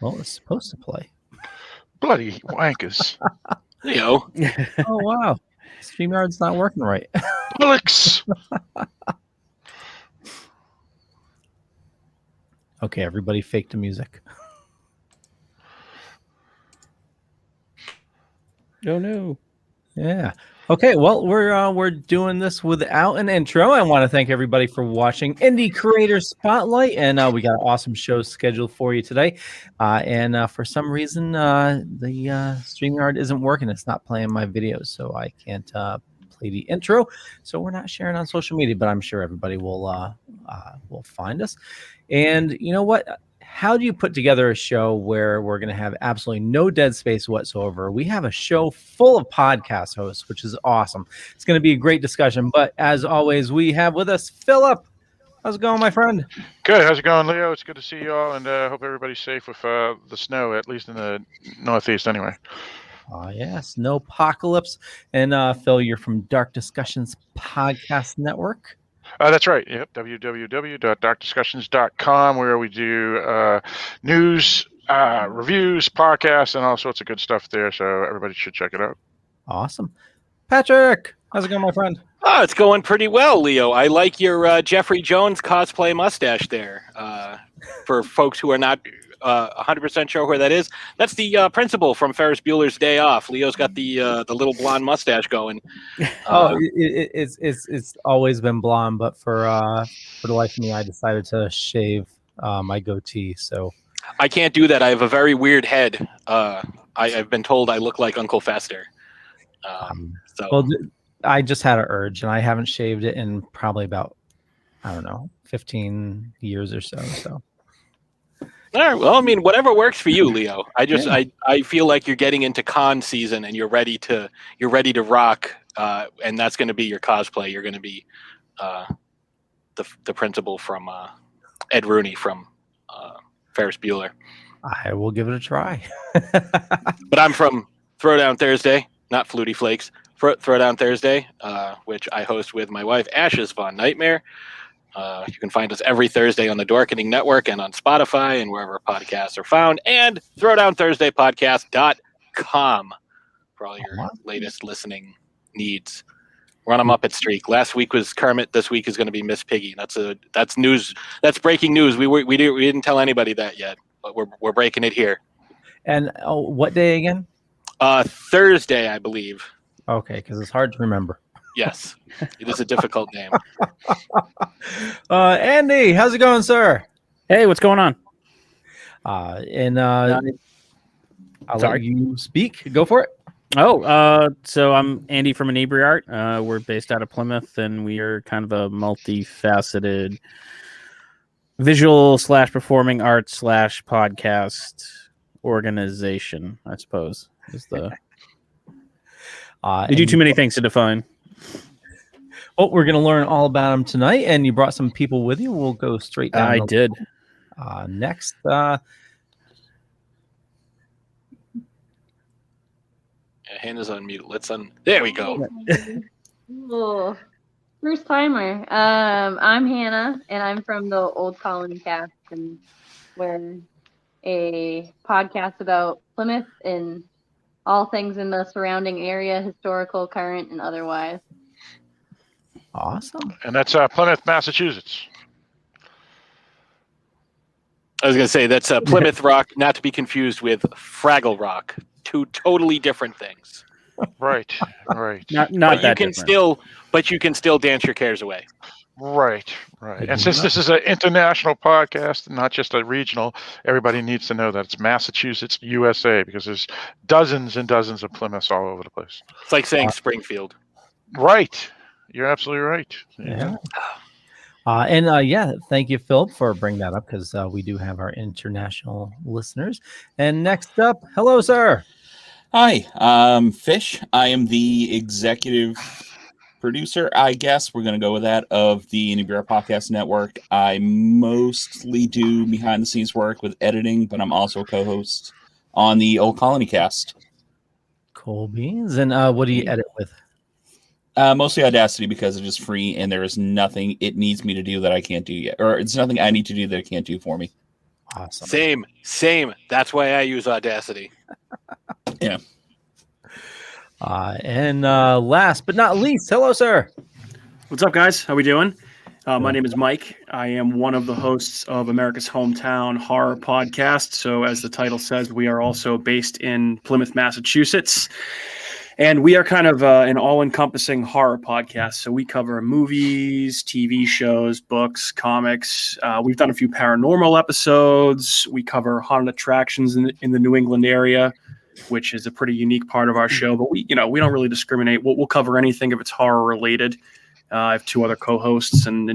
Well, it's supposed to play. Bloody wankers. Leo. Oh, wow. StreamYard's not working right. Alex. Okay, everybody fake the music. Oh, no. Yeah. Okay, well, we're doing this without an intro. I want to thank everybody for watching Indie Creator Spotlight, and we got an awesome show scheduled for you today. And for some reason, the StreamYard isn't working. It's not playing my videos, so I can't play the intro. So we're not sharing on social media, but I'm sure everybody will find us. And you know what? How do you put together a show where we're going to have absolutely no dead space whatsoever? We have a show full of podcast hosts, which is awesome. It's going to be a great discussion. But as always, we have with us Philip. How's it going, my friend? Good. How's it going, Leo? It's good to see you all, and hope everybody's safe with the snow, at least in the Northeast anyway. Yes, no apocalypse. And Phil, you're from Dark Discussions Podcast Network. That's right. Yep. www.darkdiscussions.com, where we do news, reviews, podcasts, and all sorts of good stuff there. So everybody should check it out. Awesome. Patrick, how's it going, my friend? Oh, it's going pretty well, Leo. I like your Jeffrey Jones cosplay mustache there. For folks who are not 100% sure where that is, that's the principal from Ferris Bueller's Day Off. Leo's got the little blonde mustache going. It's always been blonde, but for the life of me, I decided to shave my goatee. So I can't do that. I have a very weird head. I've been told I look like Uncle Fester. Well, I just had an urge, and I haven't shaved it in probably about 15 years or so. So. All right. Well, I mean, whatever works for you, Leo. I feel like you're getting into con season and you're ready to rock, and that's going to be your cosplay. You're going to be the principal from Ed Rooney from Ferris Bueller. I will give it a try. But I'm from Throwdown Thursday, not Flutie Flakes. Throwdown Thursday, which I host with my wife Ash's Von Nightmare. You can find us every Thursday on the Dorkening Network and on Spotify and wherever podcasts are found, and throwdownthursdaypodcast.com for all your latest listening needs. We're on a Muppet streak. Last week was Kermit. This week is going to be Miss Piggy. That's news. That's breaking news. We didn't tell anybody that yet, but we're breaking it here. And what day again? Thursday, I believe. Okay, because it's hard to remember. Yes, it is a difficult name. Andy, how's it going, sir? Hey, what's going on? I'll let you speak. Go for it. So I'm Andy from Inebri-Art. We're based out of Plymouth, and we are kind of a multifaceted visual / performing arts / podcast organization, I suppose. Is the we do too many things to define. Well, we're going to learn all about them tonight, and you brought some people with you. We'll go straight down. I did. Next. Hanna's on mute. There we go. Oh, first timer. I'm Hanna, and I'm from the Old Colony Cast, and we're a podcast about Plymouth and all things in the surrounding area, historical, current, and otherwise. Awesome. And that's Plymouth, Massachusetts. I was going to say that's Plymouth Rock, not to be confused with Fraggle Rock. Two totally different things. Right. Not but that you can different. you can still dance your cares away. Right. And since this is an international podcast, not just a regional, everybody needs to know that it's Massachusetts, USA, because there's dozens and dozens of Plymouths all over the place. It's like saying Springfield. Right. You're absolutely right. Yeah. Thank you, Phil, for bringing that up, because we do have our international listeners. And next up, hello, sir. Hi, Fish. I am the executive producer, I guess. We're going to go with that, of the Inebri-Art Podcast Network. I mostly do behind-the-scenes work with editing, but I'm also a co-host on the Old Colony Cast. Cool beans. And what do you edit with? Mostly Audacity, because it is free and there is nothing it needs me to do that I can't do yet. Or it's nothing I need to do that it can't do for me. Awesome. Same. That's why I use Audacity. Yeah. And last but not least, hello, sir. What's up, guys? How we doing? My name is Mike. I am one of the hosts of America's Hometown Horror Podcast. So as the title says, we are also based in Plymouth, Massachusetts. And we are kind of an all-encompassing horror podcast. So we cover movies, TV shows, books, comics. We've done a few paranormal episodes. We cover haunted attractions in the New England area, which is a pretty unique part of our show. But we don't really discriminate. We'll cover anything if it's horror related. I have two other co-hosts, and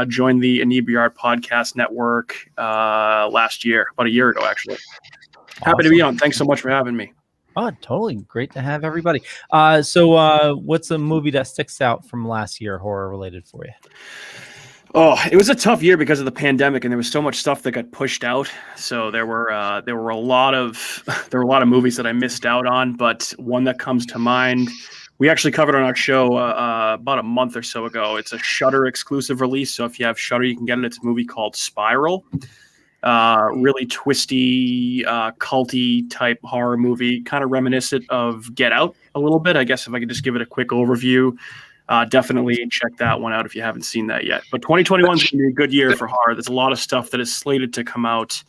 joined the Inebri-Art Podcast Network last year, about a year ago, actually. Awesome. Happy to be on. Thanks so much for having me. Oh, totally. Great to have everybody. So what's a movie that sticks out from last year, horror related for you? Oh, it was a tough year because of the pandemic, and there was so much stuff that got pushed out. So there were a lot of movies that I missed out on, but one that comes to mind, we actually covered on our show about a month or so ago. It's a Shudder exclusive release. So if you have Shudder, you can get it. It's a movie called Spiral. Really twisty, culty type horror movie, kind of reminiscent of Get Out a little bit. I guess if I could just give it a quick overview, definitely check that one out if you haven't seen that yet. But 2021 is going to be a good year for horror. There's a lot of stuff that is slated to come out,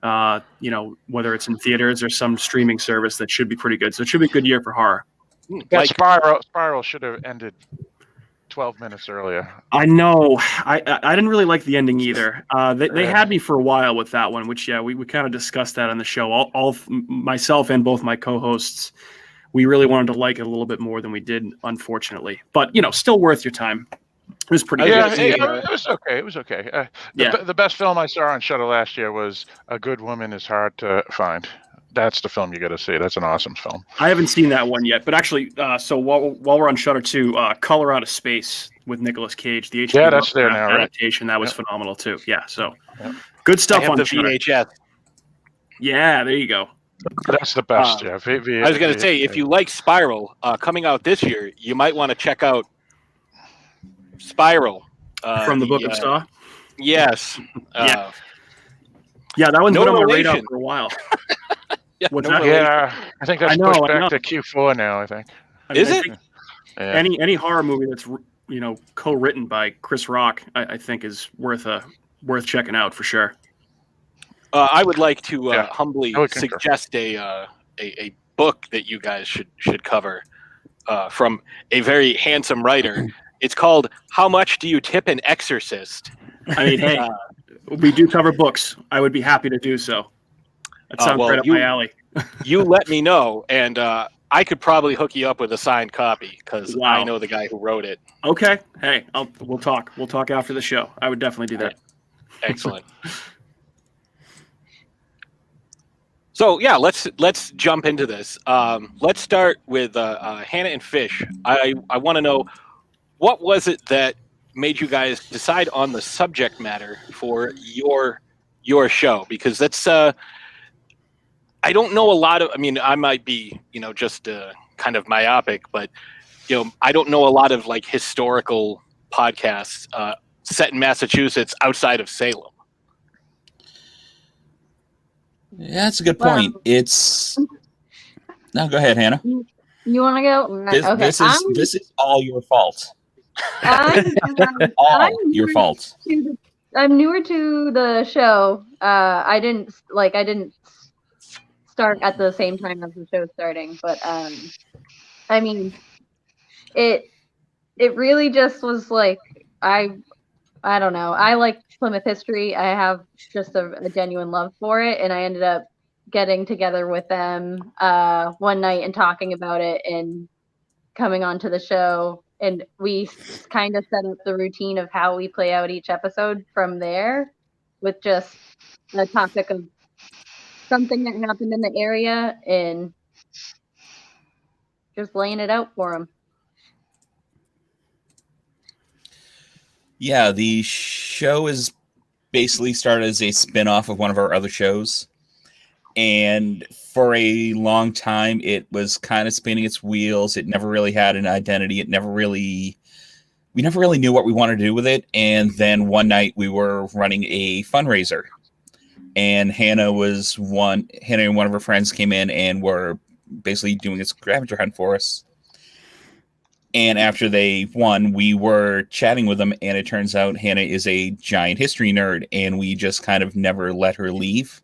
whether it's in theaters or some streaming service that should be pretty good. So it should be a good year for horror. That Spiral should have ended 12 minutes earlier. I know. I didn't really like the ending either. They had me for a while with that one, which we kind of discussed that on the show. All myself and both my co-hosts, we really wanted to like it a little bit more than we did, unfortunately. But still worth your time. It was pretty good. It was okay. It was okay. The best film I saw on Shudder last year was A Good Woman Is Hard to Find. That's the film you got to see. That's an awesome film. I haven't seen that one yet, but actually, so while we're on Shudder too, Color Out of Space with Nicolas Cage, the HBO that's there now, adaptation, that was phenomenal too. Yeah, so good stuff on the Shudder. VHS. Yeah, there you go. That's the best. I was going to say, if you like Spiral, coming out this year, you might want to check out Spiral from the Book of Saw. Yes. Yeah, that one's been on my radar for a while. I think that's pushed back to Q4 now. I think. Is it? Any horror movie that's co-written by Chris Rock, I think is worth checking out for sure. I would like to humbly suggest a book that you guys should cover from a very handsome writer. It's called "How Much Do You Tip an Exorcist?" I mean, hey, we do cover books. I would be happy to do so. That sounds right up my alley. You let me know, and I could probably hook you up with a signed copy because I know the guy who wrote it. Okay. Hey, we'll talk. We'll talk after the show. I would definitely do that. Excellent. So let's jump into this. Let's start with Hanna and Fish. I want to know, what was it that made you guys decide on the subject matter for your show? Because that's I don't know a lot of. I mean, I might be just kind of myopic, but I don't know a lot of like historical podcasts set in Massachusetts outside of Salem. Yeah, that's a good point. No, go ahead, Hanna. You want to go? Okay. This is all your fault. Your fault. I'm newer to the show. I didn't start at the same time as the show starting, but I mean, it really just was like I don't know. I like Plymouth history. I have just a genuine love for it, and I ended up getting together with them one night and talking about it and coming onto the show. And we kind of set up the routine of how we play out each episode from there, with just the topic of something that happened in the area and just laying it out for them. Yeah, the show is basically started as a spin-off of one of our other shows. And for a long time, it was kind of spinning its wheels. It never really had an identity. We never really knew what we wanted to do with it. And then one night we were running a fundraiser. and Hanna and one of her friends came in and were basically doing a scavenger hunt for us. And after they won, we were chatting with them, and it turns out Hanna is a giant history nerd, and we just kind of never let her leave.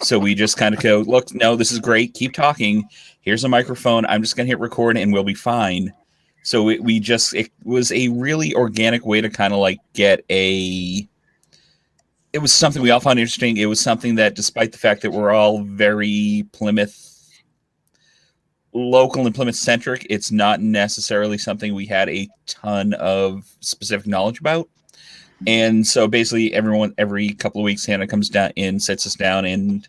So we just kind of go, look, no, this is great. Keep talking. Here's a microphone. I'm just going to hit record, and we'll be fine. So it was a really organic way to kind of like get it was something we all found interesting. It was something that, despite the fact that we're all very Plymouth local and Plymouth centric, it's not necessarily something we had a ton of specific knowledge about. And so basically every couple of weeks, Hanna comes down and sits us down and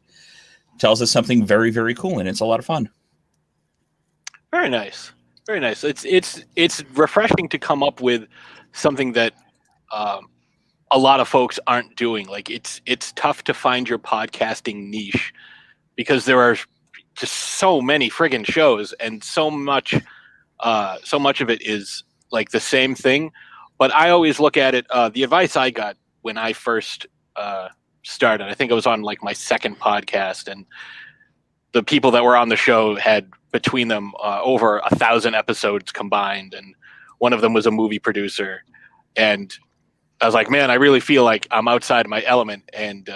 tells us something very, very cool. And it's a lot of fun. Very nice. Very nice. It's refreshing to come up with something that a lot of folks aren't doing. Like it's tough to find your podcasting niche because there are just so many friggin' shows, and so much of it is like the same thing. But I always look at it. The advice I got when I first started, I think it was on like my second podcast, and the people that were on the show had between them over 1,000 episodes combined, and one of them was a movie producer. And I was like, man, I really feel like I'm outside of my element. And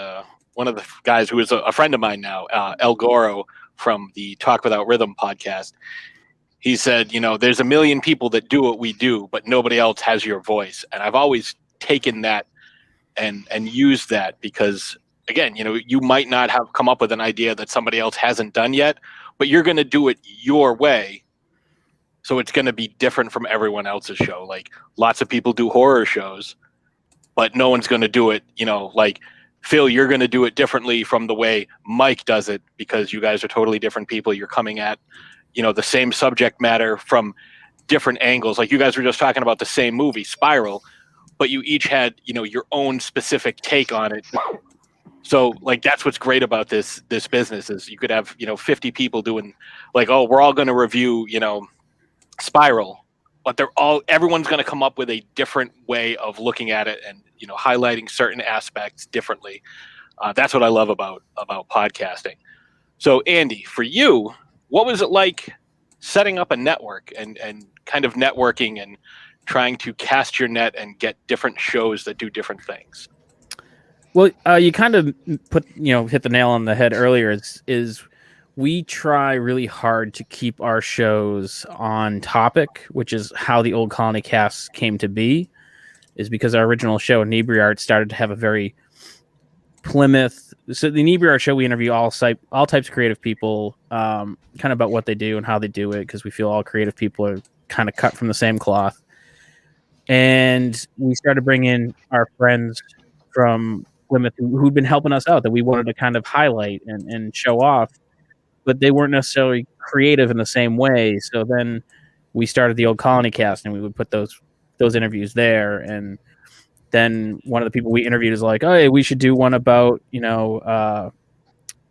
one of the guys who is a friend of mine now, El Goro, from the Talk Without Rhythm podcast, he said, there's a million people that do what we do, but nobody else has your voice. And I've always taken that and used that because, again, you might not have come up with an idea that somebody else hasn't done yet, but you're going to do it your way. So it's going to be different from everyone else's show. Like lots of people do horror shows, but no one's going to do it, like Phil, you're going to do it differently from the way Mike does it because you guys are totally different people. You're coming at, the same subject matter from different angles. Like you guys were just talking about the same movie, Spiral, but you each had, your own specific take on it. So like, that's what's great about this business is you could have, 50 people doing like, oh, we're all going to review, Spiral, but everyone's going to come up with a different way of looking at it and, highlighting certain aspects differently. That's what I love about podcasting. So Andy, for you, what was it like setting up a network and kind of networking and trying to cast your net and get different shows that do different things? Well, you kind of hit the nail on the head earlier. Is we try really hard to keep our shows on topic, which is how the Old Colony Cast came to be, is because our original show, Inebri-Art, started to have a very Plymouth. So the Inebri-Art show, we interview all types of creative people, kind of about what they do and how they do it, because we feel all creative people are kind of cut from the same cloth. And we started bringing in our friends from Plymouth who'd been helping us out that we wanted to kind of highlight and show off, but they weren't necessarily creative in the same way. So then we started the Old Colony Cast, and we would put those interviews there. And then one of the people we interviewed is like, oh, hey, we should do one about,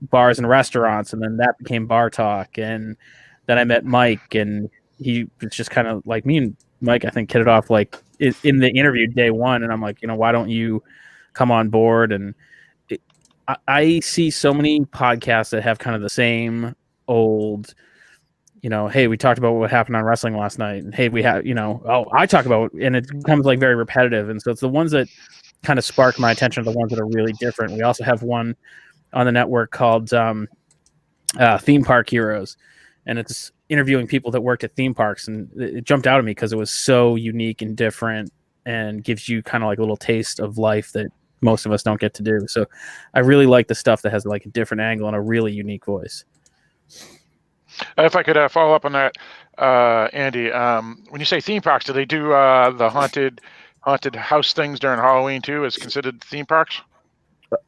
bars and restaurants. And then that became Bar Talk. And then I met Mike, and he was just kind of like, me and Mike, I think, hit it off like in the interview day one. And I'm like, why don't you come on board? And I see so many podcasts that have kind of the same old, hey, we talked about what happened on wrestling last night, and hey, we have, I talk about, and it becomes like very repetitive. And so it's the ones that kind of spark my attention, the ones that are really different. We also have one on the network called Theme Park Heroes, and it's interviewing people that worked at theme parks, and it jumped out at me because it was so unique and different and gives you kind of like a little taste of life that most of us don't get to do. So I really like the stuff that has like a different angle and a really unique voice. If I could follow up on that, Andy, when you say theme parks, do they do the haunted house things during Halloween too? Is considered theme parks?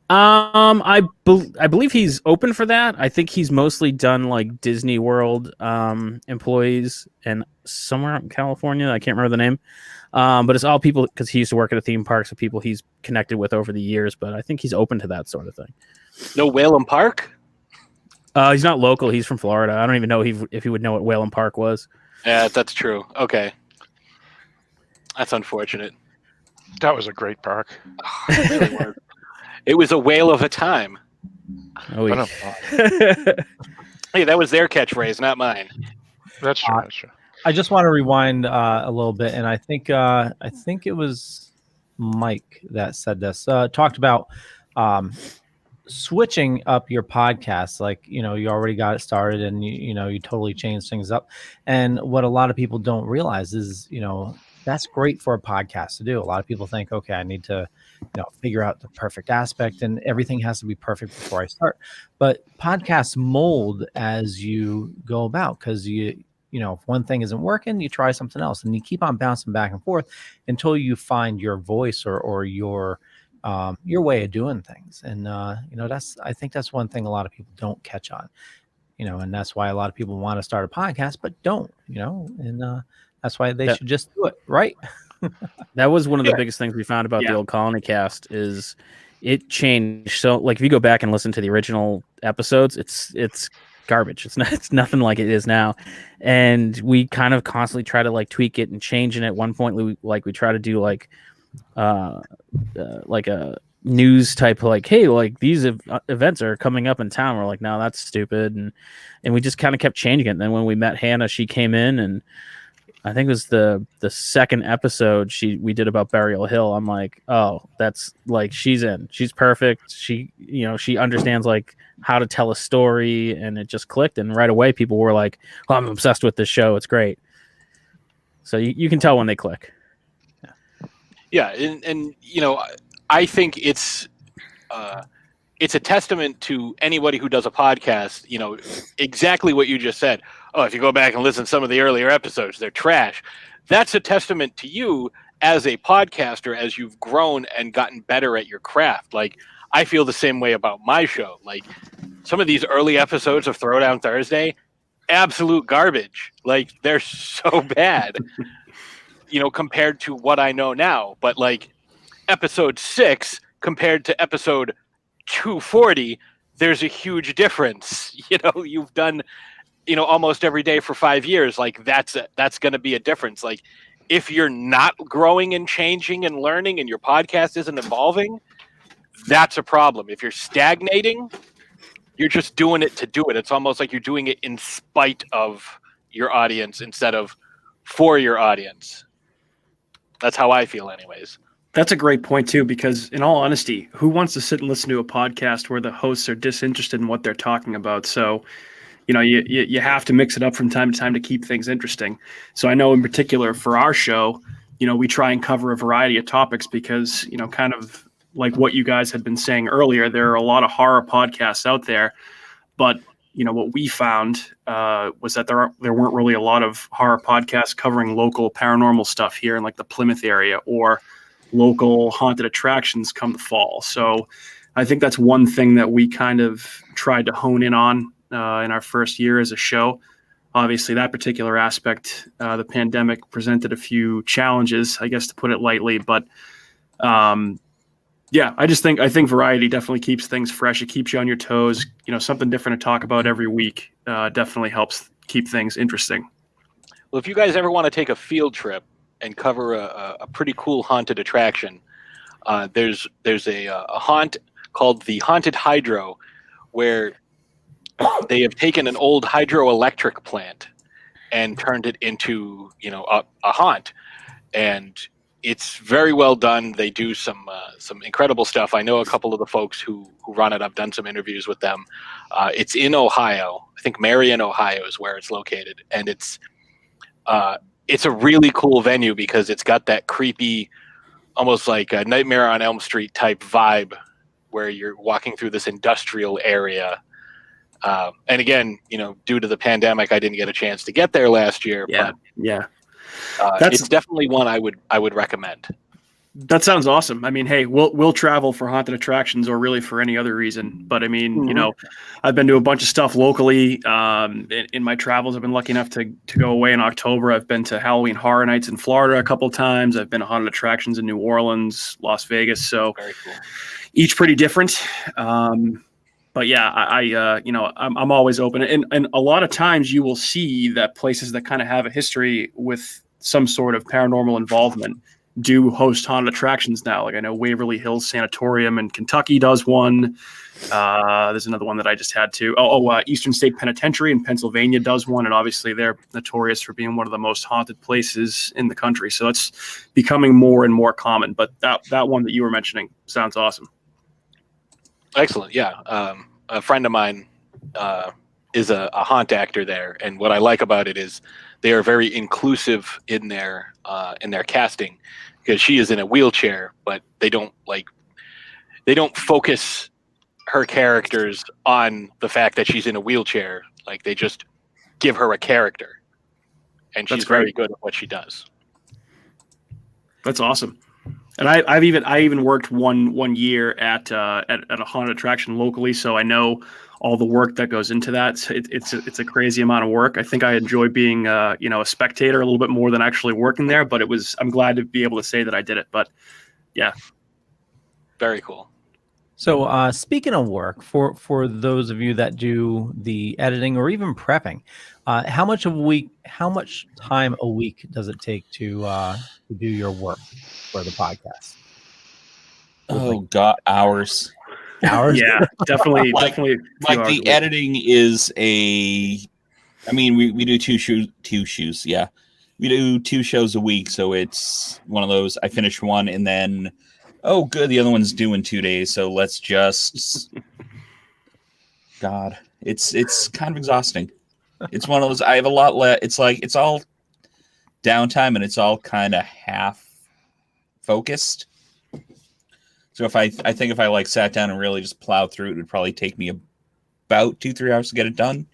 I believe he's open for that. I think he's mostly done like Disney World employees and somewhere out in California. I can't remember the name. But it's all people, because he used to work at a theme park, so people he's connected with over the years. But I think he's open to that sort of thing. No Whalum Park? He's not local. He's from Florida. I don't even know if he would know what Whalum Park was. Yeah, that's true. Okay. That's unfortunate. That was a great park. It really was. It was a whale of a time. Oh, I don't Hey, that was their catchphrase, not mine. That's true. That's true. I just want to rewind a little bit, and I think it was Mike that said this. Talked about switching up your podcast, like you already got it started, and you totally changed things up. And what a lot of people don't realize is that's great for a podcast to do. A lot of people think, okay, I need to figure out the perfect aspect, and everything has to be perfect before I start. But podcasts mold as you go about, because if one thing isn't working, you try something else, and you keep on bouncing back and forth until you find your voice or your way of doing things. And I think that's one thing a lot of people don't catch on, and that's why a lot of people want to start a podcast but don't, and that's why they should just do it, right? That was one of the biggest things we found about the old Colony Cast is it changed. So like if you go back and listen to the original episodes, it's garbage. It's nothing like it is now. And we kind of constantly try to like tweak it and change. And at one point we try to do like a news type, like, hey, like these events are coming up in town. We're like, no, that's stupid. And we just kind of kept changing it. And then when we met Hanna, she came in, and I think it was the second episode we did about Burial Hill. I'm like, oh, that's like, she's perfect. She understands like how to tell a story, and it just clicked. And right away people were like, oh, I'm obsessed with this show. It's great. So you can tell when they click. Yeah. And I think it's a testament to anybody who does a podcast, exactly what you just said. Oh, if you go back and listen to some of the earlier episodes, they're trash. That's a testament to you as a podcaster, as you've grown and gotten better at your craft. Like, I feel the same way about my show. Like, some of these early episodes of Throwdown Thursday, absolute garbage. Like, they're so bad, compared to what I know now. But like episode 6 compared to episode 240, there's a huge difference. You've done almost every day for 5 years. Like that's going to be a difference. Like if you're not growing and changing and learning, and your podcast isn't evolving, that's a problem. If you're stagnating, you're just doing it to do it. It's almost like you're doing it in spite of your audience instead of for your audience. That's how I feel anyways. That's a great point too, because in all honesty, who wants to sit and listen to a podcast where the hosts are disinterested in what they're talking about? So, you have to mix it up from time to time to keep things interesting. So I know in particular for our show, we try and cover a variety of topics because, kind of like what you guys had been saying earlier, there are a lot of horror podcasts out there, but what we found was that there weren't really a lot of horror podcasts covering local paranormal stuff here in like the Plymouth area, or local haunted attractions come the fall. So I think that's one thing that we kind of tried to hone in on in our first year as a show. Obviously, that particular aspect, the pandemic presented a few challenges, I guess, to put it lightly. But I think variety definitely keeps things fresh. It keeps you on your toes. Something different to talk about every week definitely helps keep things interesting. Well, if you guys ever want to take a field trip and cover a pretty cool haunted attraction, there's a haunt called the Haunted Hydro, where they have taken an old hydroelectric plant and turned it into a haunt, and it's very well done. They do some incredible stuff. I know a couple of the folks who run it. I've done some interviews with them. It's in Ohio. I think Marion, Ohio is where it's located, and it's a really cool venue because it's got that creepy, almost like a Nightmare on Elm Street type vibe, where you're walking through this industrial area. And again, due to the pandemic, I didn't get a chance to get there last year. But it's definitely one I would recommend. That sounds awesome. I mean, hey, we'll travel for haunted attractions or really for any other reason. But I mean, I've been to a bunch of stuff locally. In my travels, I've been lucky enough to go away in October. I've been to Halloween Horror Nights in Florida a couple of times. I've been to haunted attractions in New Orleans, Las Vegas. So very cool. Each pretty different. But yeah, I'm always open. And a lot of times you will see that places that kind of have a history with some sort of paranormal involvement, do host haunted attractions now. Like I know Waverly Hills Sanatorium in Kentucky does one. There's another one that I just had to. Eastern State Penitentiary in Pennsylvania does one, and obviously they're notorious for being one of the most haunted places in the country. So it's becoming more and more common. But that one that you were mentioning sounds awesome. Excellent. Yeah. A friend of mine is a haunt actor there, and what I like about it is they are very inclusive in their casting, because she is in a wheelchair, but they don't focus her characters on the fact that she's in a wheelchair. Like they just give her a character, and she's very good at what she does. That's awesome. And I even worked one year at a haunted attraction locally, so I know all the work that goes into that. It's a crazy amount of work. I think I enjoy being a spectator a little bit more than actually working there, but I'm glad to be able to say that I did it. But yeah, very cool. So speaking of work, for those of you that do the editing or even prepping, how much time a week does it take to do your work for the podcast? Oh God, hours. Hours? Yeah, definitely. Like the editing is we do two shows. Yeah, we do 2 shows a week, so it's one of those. I finish one and then, oh good, the other one's due in 2 days, so let's just. God, it's kind of exhausting. It's one of those. I have a lot less. It's like it's all downtime and it's all kind of half focused. So I think if I like sat down and really just plowed through it would probably take me about 2-3 hours to get it done.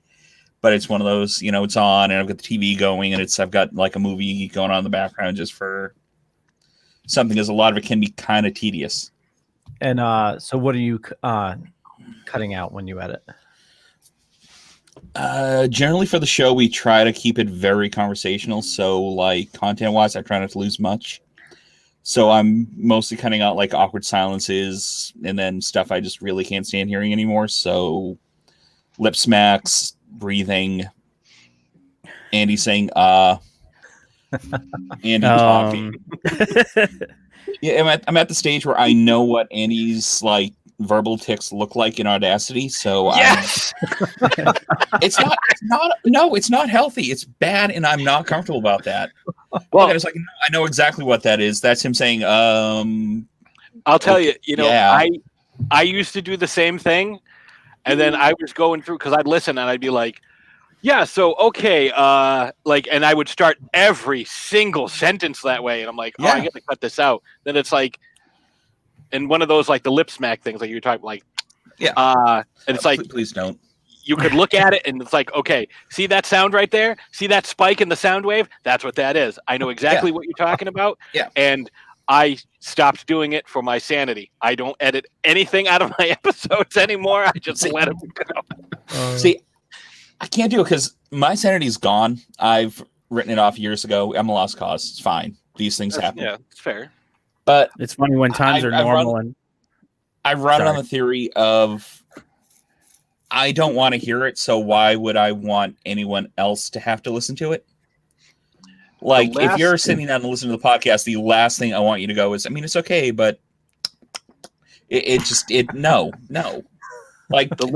But it's one of those, it's on and I've got the TV going and I've got like a movie going on in the background just for something, as a lot of it can be kind of tedious. And so what are you cutting out when you edit? Generally for the show, we try to keep it very conversational. So like content wise, I try not to lose much. So I'm mostly cutting out like awkward silences and then stuff I just really can't stand hearing anymore. So lip smacks, breathing, Andy saying, Andy talking. Yeah, I'm at the stage where I know what Andy's like verbal tics look like in Audacity. So yes! It's not healthy. It's bad, and I'm not comfortable about that. Well, it's like I know exactly what that is. That's him saying, I'll tell you, yeah. I used to do the same thing, and then I was going through, because I'd listen and I'd be like, yeah, so okay, and I would start every single sentence that way, and I'm like, I got to cut this out. Then it's like, and one of those like the lip smack things, like you're talking, like, and it's like, please don't. You could look at it and it's like, okay, see that sound right there? See that spike in the sound wave? That's what that is. I know exactly what you're talking about. Yeah. And I stopped doing it for my sanity. I don't edit anything out of my episodes anymore. I just let them go. See, I can't do it because my sanity's gone. I've written it off years ago. I'm a lost cause. It's fine. These things happen. Yeah, it's fair. But it's funny when times are normal. I run it on the theory of I don't want to hear it, so why would I want anyone else to have to listen to it? Like, if you're sitting down and listening to the podcast, the last thing I want you to go is, it's okay, but no. Like, the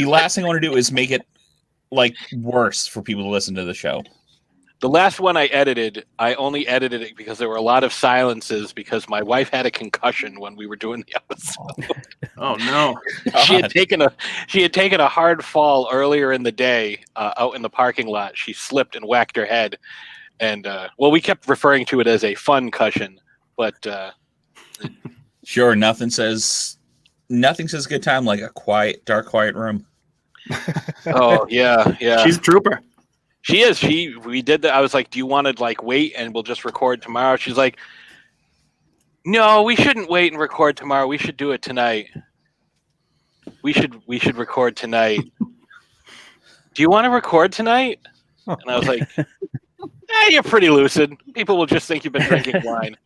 last thing I want to do is make it, like, worse for people to listen to the show. The last one I edited, I only edited it because there were a lot of silences because my wife had a concussion when we were doing the episode. Oh no! She had taken a hard fall earlier in the day out in the parking lot. She slipped and whacked her head, and we kept referring to it as a fun cushion, but sure, nothing says good time like a quiet, dark, quiet room. Oh yeah. She's a trooper. She is. We did that. I was like, do you want to like wait and we'll just record tomorrow? She's like, no, we shouldn't wait and record tomorrow. We should do it tonight. We should record tonight. Do you want to record tonight? And I was like, you're pretty lucid. People will just think you've been drinking wine.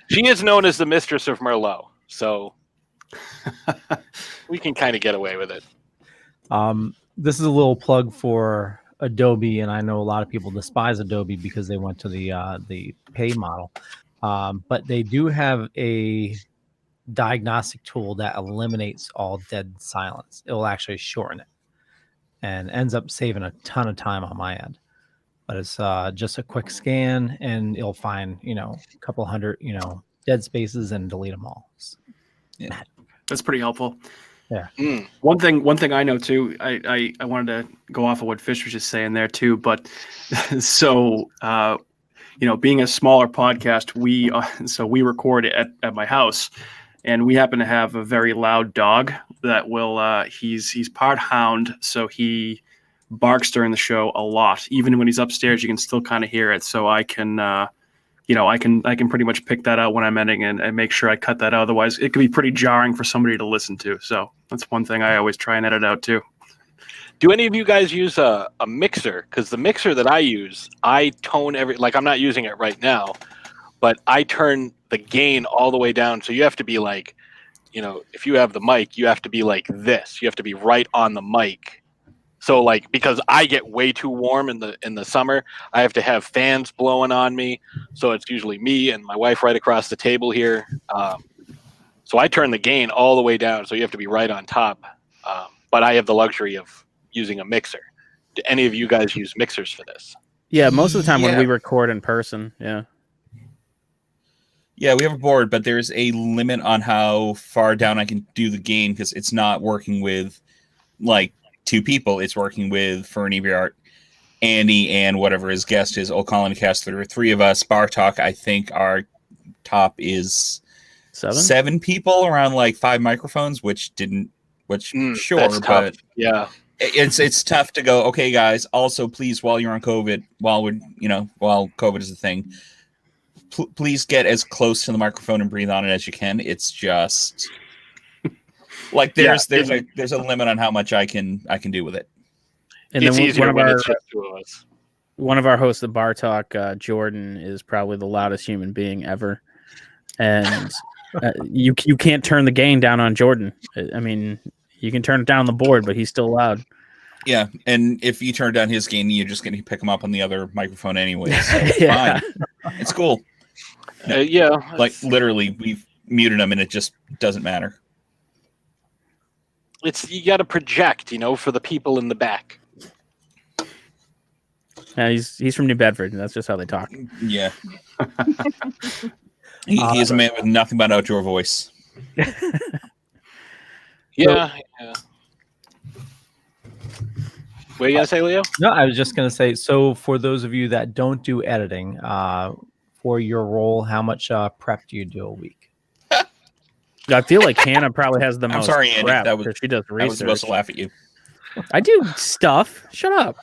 She is known as the mistress of Merlot, so we can kind of get away with it. This is a little plug for Adobe, and I know a lot of people despise Adobe because they went to the pay model. But they do have a diagnostic tool that eliminates all dead silence. It will actually shorten it and ends up saving a ton of time on my end. But it's just a quick scan, and it'll find a couple hundred dead spaces and delete them all. Yeah. That's pretty helpful. Yeah. One thing I know too. I wanted to go off of what Fish was just saying there too. But so being a smaller podcast, we record at my house, and we happen to have a very loud dog that will. He's part hound, so he barks during the show a lot. Even when he's upstairs, you can still kind of hear it. So I can. I can pretty much pick that out when I'm editing and make sure I cut that out. Otherwise, it could be pretty jarring for somebody to listen to. So that's one thing I always try and edit out too. Do any of you guys use a mixer? Because the mixer that I use, I tone I'm not using it right now, but I turn the gain all the way down. So you have to be like, if you have the mic, you have to be like this. You have to be right on the mic. So because I get way too warm in the summer, I have to have fans blowing on me. So it's usually me and my wife right across the table here. So I turn the gain all the way down. So you have to be right on top. But I have the luxury of using a mixer. Do any of you guys use mixers for this? Yeah, most of the time when we record in person, yeah. Yeah, we have a board, but there's a limit on how far down I can do the gain because it's not working with two people. It's working with, for Inebri-Art, Andy and whatever his guest is, Old Colony Cast. There are three of us. Bar Talk, I think our top is seven people around 5 microphones, sure, that's but tough. Yeah. It's tough to go, okay, guys, also please, while you're on COVID, while COVID is a thing, please get as close to the microphone and breathe on it as you can. It's just there's a limit on how much I can do with it. And it's then easier when it's just two of us. One of our hosts of Bar Talk, Jordan, is probably the loudest human being ever, and you can't turn the gain down on Jordan. I mean, you can turn it down on the board, but he's still loud. Yeah, and if you turn down his gain, you're just going to pick him up on the other microphone anyway. So Yeah. fine, it's cool. Literally, we've muted him, and it just doesn't matter. you got to project, for the people in the back. He's from New Bedford, and that's just how they talk. Yeah. He is a man with nothing but outdoor voice. Yeah. What are you going to say, Leo? No, I was just going to say, so for those of you that don't do editing, for your role, how much prep do you do a week? I feel like Hanna probably has the most. I'm sorry, Andy. prep That was because she does I was supposed research. to laugh at you. I do stuff. Shut up.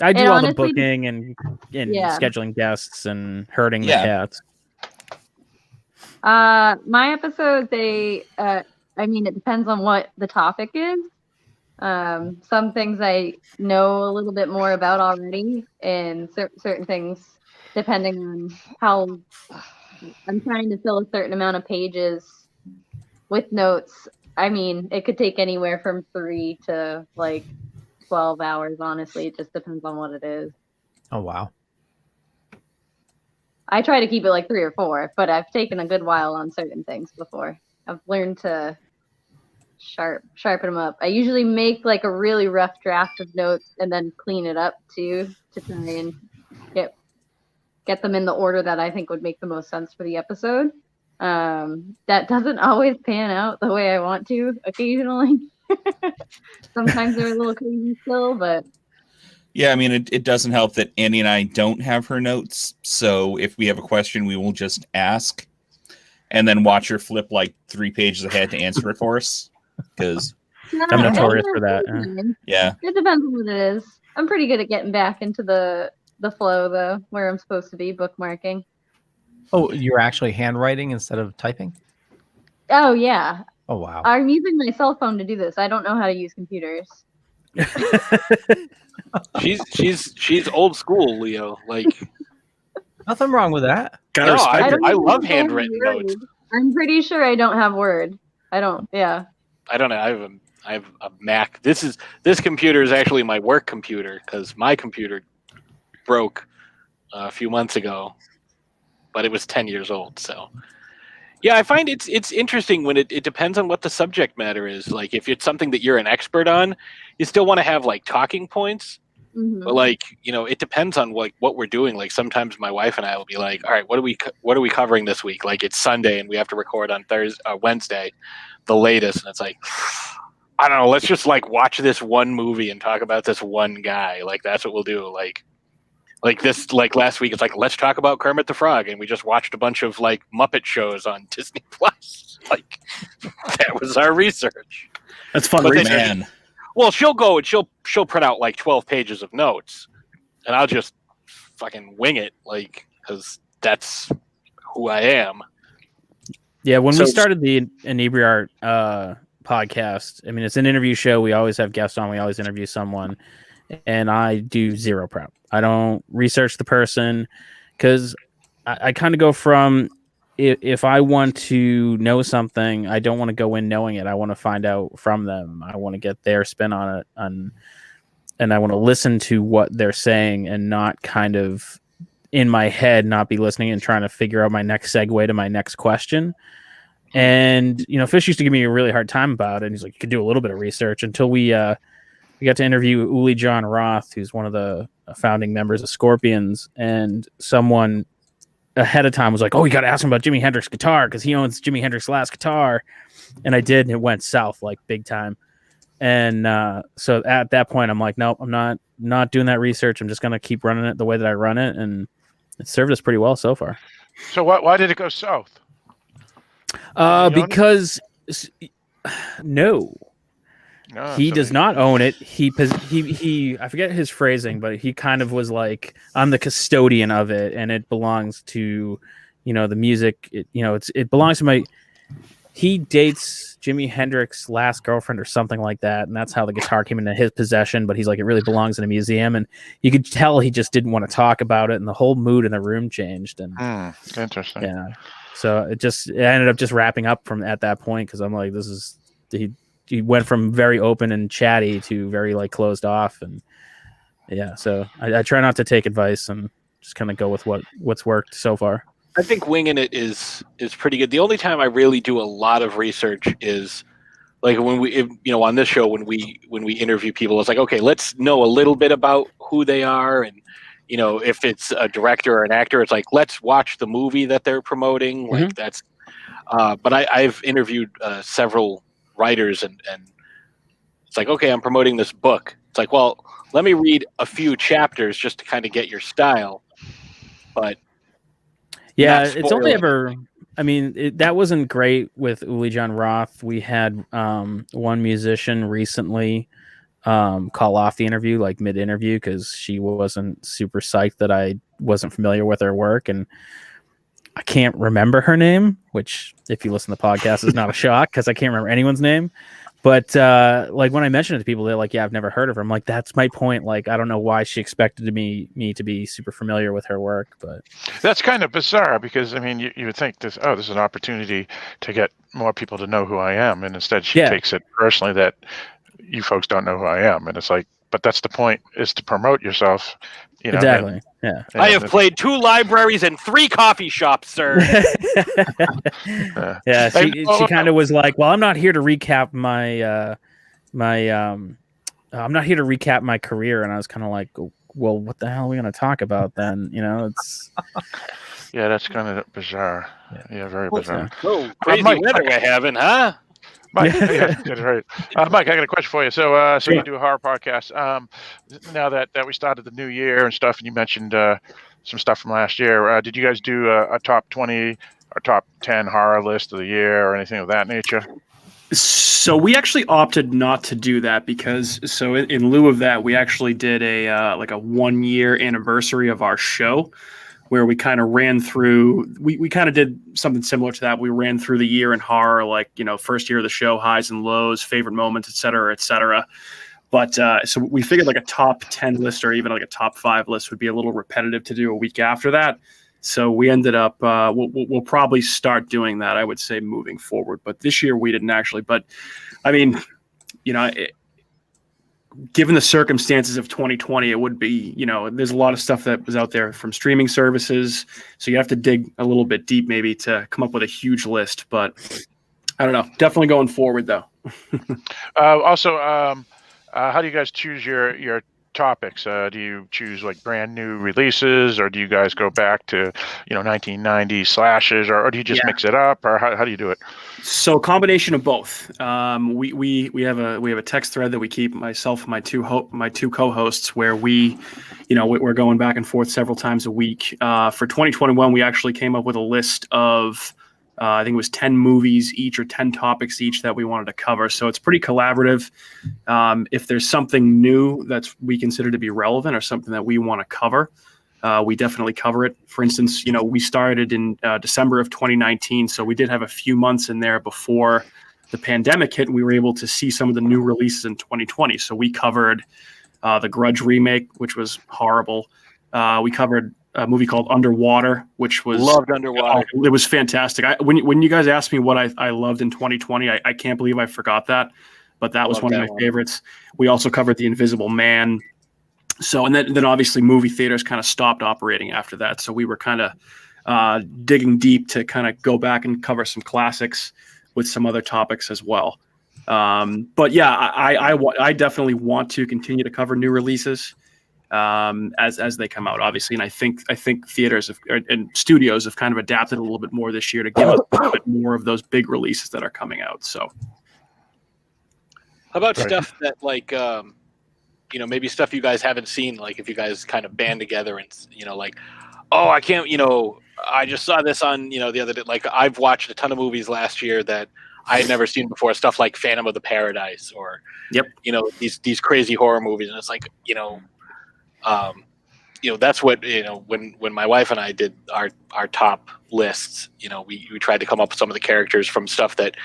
I do all the booking and scheduling guests and herding the cats. My episodes, it depends on what the topic is. Some things I know a little bit more about already, and certain things, depending on how I'm trying to fill a certain amount of pages with notes. It could take anywhere from 3 to 12 hours, honestly. It just depends on what it is. Oh, wow. I try to keep it 3 or 4, but I've taken a good while on certain things before. I've learned to sharpen them up. I usually make a really rough draft of notes and then clean it up too, to try and get them in the order that I think would make the most sense for the episode. That doesn't always pan out the way I want to occasionally. Sometimes they're a little crazy still, but yeah, it doesn't help that Andy and I don't have her notes. So if we have a question, we will just ask and then watch her flip 3 pages ahead to answer it for us. Because I'm notorious for that. Yeah. It depends on what it is. I'm pretty good at getting back into the flow, though, where I'm supposed to be, bookmarking. Oh, you're actually handwriting instead of typing? Oh, yeah. Oh, wow. I'm using my cell phone to do this. I don't know how to use computers. She's old school, Leo. Nothing wrong with that. I love handwritten notes. I'm pretty sure I don't have Word. I don't. Yeah. I don't know. I have I have a Mac. This computer is actually my work computer because my computer broke a few months ago, but it was 10 years old. So yeah, I find it's interesting when it depends on what the subject matter is. Like if it's something that you're an expert on, you still want to have like talking points. But like, it depends on like what we're doing. Like sometimes my wife and I will be like, all right, what are we covering this week? Like it's Sunday and we have to record on Wednesday, the latest. And it's like, I don't know, let's just like watch this one movie and talk about this one guy. Like that's what we'll do. Like last week, it's like, let's talk about Kermit the Frog. And we just watched a bunch of like Muppet shows on Disney Plus. Like that was our research. That's fun, man. Well, she'll go and she'll print out like 12 pages of notes, and I'll just fucking wing it, like, because that's who I am. Yeah, when we started the Inebri-Art podcast, I mean, it's an interview show. We always have guests on. We always interview someone, and I do zero prep. I don't research the person because I kind of go from if I want to know something, I don't want to go in knowing it. I want to find out from them. I want to get their spin on it, and I want to listen to what they're saying and not kind of in my head, not be listening and trying to figure out my next segue to my next question. And, Fish used to give me a really hard time about it. And he's like, you could do a little bit of research until we got to interview Uli John Roth, who's one of the founding members of Scorpions, and someone ahead of time was like, oh, you got to ask him about Jimi Hendrix guitar because he owns Jimi Hendrix's last guitar. And I did, and it went south like big time. And so at that point, I'm like, nope, I'm not doing that research. I'm just going to keep running it the way that I run it. And it served us pretty well so far. So why did it go south? Because no. He does not own it. He I forget his phrasing, but he kind of was like, I'm the custodian of it, and it belongs to, the music. It belongs to my. He dates Jimi Hendrix's last girlfriend or something like that, and that's how the guitar came into his possession. But he's like, it really belongs in a museum, and you could tell he just didn't want to talk about it, and the whole mood in the room changed. And interesting. Yeah, so it ended up just wrapping up from at that point because I'm like, he went from very open and chatty to very like closed off, and yeah. So I try not to take advice and just kind of go with what's worked so far. I think winging it is pretty good. The only time I really do a lot of research is like when we, on this show, when we interview people, it's like, okay, let's know a little bit about who they are. And, if it's a director or an actor, it's like, let's watch the movie that they're promoting. Mm-hmm. Like that's, but I've interviewed several writers and it's like, okay, I'm promoting this book. It's like, well, let me read a few chapters just to kind of get your style. But yeah, it's only ever, that wasn't great with Uli John Roth. We had one musician recently call off the interview, like mid-interview, because she wasn't super psyched that I wasn't familiar with her work. And I can't remember her name, which if you listen to the podcast is not a shock because I can't remember anyone's name. But like when I mentioned it to people, they're like, yeah, I've never heard of her. I'm like, that's my point. Like, I don't know why she expected me to be super familiar with her work, but that's kind of bizarre because you would think this is an opportunity to get more people to know who I am. And instead she takes it personally that you folks don't know who I am. And it's like, but that's the point, is to promote yourself. Exactly. Yeah. I have played 2 libraries and 3 coffee shops, sir. Yeah. She kind of was like, well, I'm not here to recap I'm not here to recap my career. And I was kind of like, well, what the hell are we going to talk about then? It's. Yeah, that's kind of bizarre. Yeah, very bizarre. Oh, crazy weather we're having, huh? Mike, right. Mike, I got a question for you. So you do a horror podcast. Now that we started the new year and stuff, and you mentioned some stuff from last year, did you guys do a top 20 or top 10 horror list of the year or anything of that nature? So we actually opted not to do that because in lieu of that, we actually did a 1-year anniversary of our show, where we kind of ran through, we kind of did something similar to that. We ran through the year in horror, first year of the show, highs and lows, favorite moments, et cetera, et cetera. But so we figured like a top 10 list or even like a top 5 list would be a little repetitive to do a week after that. So we ended up, we'll probably start doing that, I would say, moving forward. But this year we didn't actually. But given the circumstances of 2020, it would be, there's a lot of stuff that was out there from streaming services. So you have to dig a little bit deep maybe to come up with a huge list. But I don't know. Definitely going forward, though. Also, how do you guys choose your topics? Do you choose like brand new releases, or do you guys go back to 1990s slashes, or do you just mix it up, or how do you do it? So a combination of both. We have a text thread that we keep, myself and my two co-hosts, where we're going back and forth several times a week. For 2021, we actually came up with a list of I think it was 10 movies each or 10 topics each that we wanted to cover. So it's pretty collaborative. If there's something new that we consider to be relevant or something that we want to cover, we definitely cover it. For instance, we started in December of 2019. So we did have a few months in there before the pandemic hit. And we were able to see some of the new releases in 2020. So we covered the Grudge remake, which was horrible. We covered a movie called Underwater, which was loved Underwater. It was fantastic. When you guys asked me what I loved in 2020, I can't believe I forgot that, but that was one of my favorites. We also covered The Invisible Man. So, and then obviously movie theaters kind of stopped operating after that. So we were kind of digging deep to kind of go back and cover some classics with some other topics as well. But yeah, I definitely want to continue to cover new releases as they come out, obviously. And I think theaters and studios have kind of adapted a little bit more this year to give us a little bit more of those big releases that are coming out. So how about stuff that maybe stuff you guys haven't seen, like if you guys kind of band together and like, oh, I can't, I just saw this on, the other day. Like I've watched a ton of movies last year that I had never seen before, stuff like Phantom of the Paradise or, these crazy horror movies. And it's like, that's what, when my wife and I did our top lists, we tried to come up with some of the characters from stuff that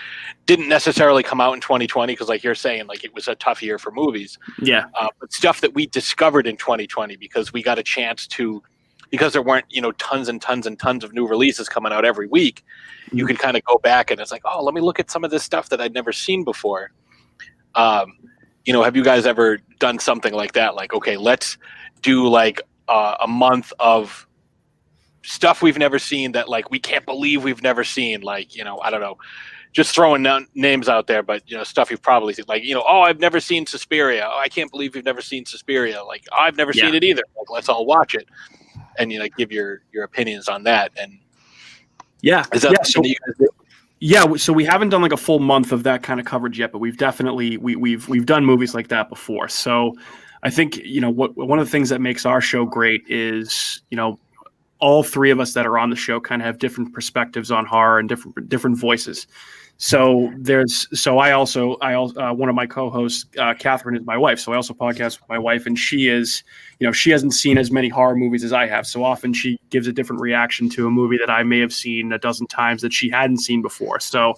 didn't necessarily come out in 2020. Cause like you're saying, like it was a tough year for movies. Yeah. But stuff that we discovered in 2020 because we got a chance to, because there weren't, tons and tons and tons of new releases coming out every week, you could kind of go back and it's like, oh, let me look at some of this stuff that I'd never seen before. Have you guys ever done something like that? Like, okay, let's do like a month of stuff we've never seen that like we can't believe we've never seen. Like, I don't know, just throwing names out there, but stuff you've probably seen. Like, oh, I've never seen Suspiria. Oh, I can't believe you've never seen Suspiria. Like, I've never seen it either. Like, let's all watch it and give your opinions on that. And is that something you guys do? Yeah, so we haven't done like a full month of that kind of coverage yet, but we've definitely we've done movies like that before. So I think one of the things that makes our show great is all three of us that are on the show kind of have different perspectives on horror and different voices. So I also one of my co-hosts, Catherine, is my wife. So I also podcast with my wife, and she is, she hasn't seen as many horror movies as I have. So often she gives a different reaction to a movie that I may have seen a dozen times that she hadn't seen before. So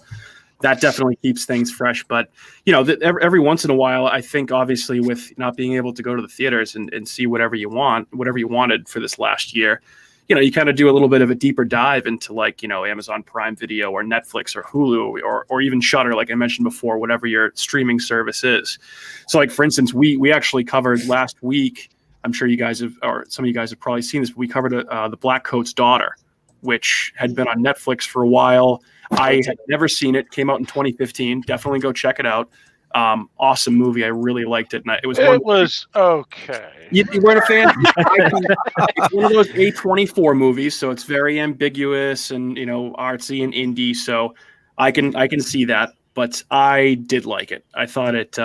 that definitely keeps things fresh. But, every once in a while, I think obviously with not being able to go to the theaters and see whatever you wanted for this last year, you kind of do a little bit of a deeper dive into like, Amazon Prime Video or Netflix or Hulu or even Shudder, like I mentioned before, whatever your streaming service is. So like, for instance, we actually covered last week, I'm sure you guys have, or some of you guys have probably seen this, but we covered The Black Coat's Daughter, which had been on Netflix for a while. I had never seen it. Came out in 2015. Definitely go check it out. Awesome movie. I really liked it. And it was okay. You weren't a fan? It's one of those A24 movies, so it's very ambiguous and artsy and indie. So I can see that, but I did like it. I thought it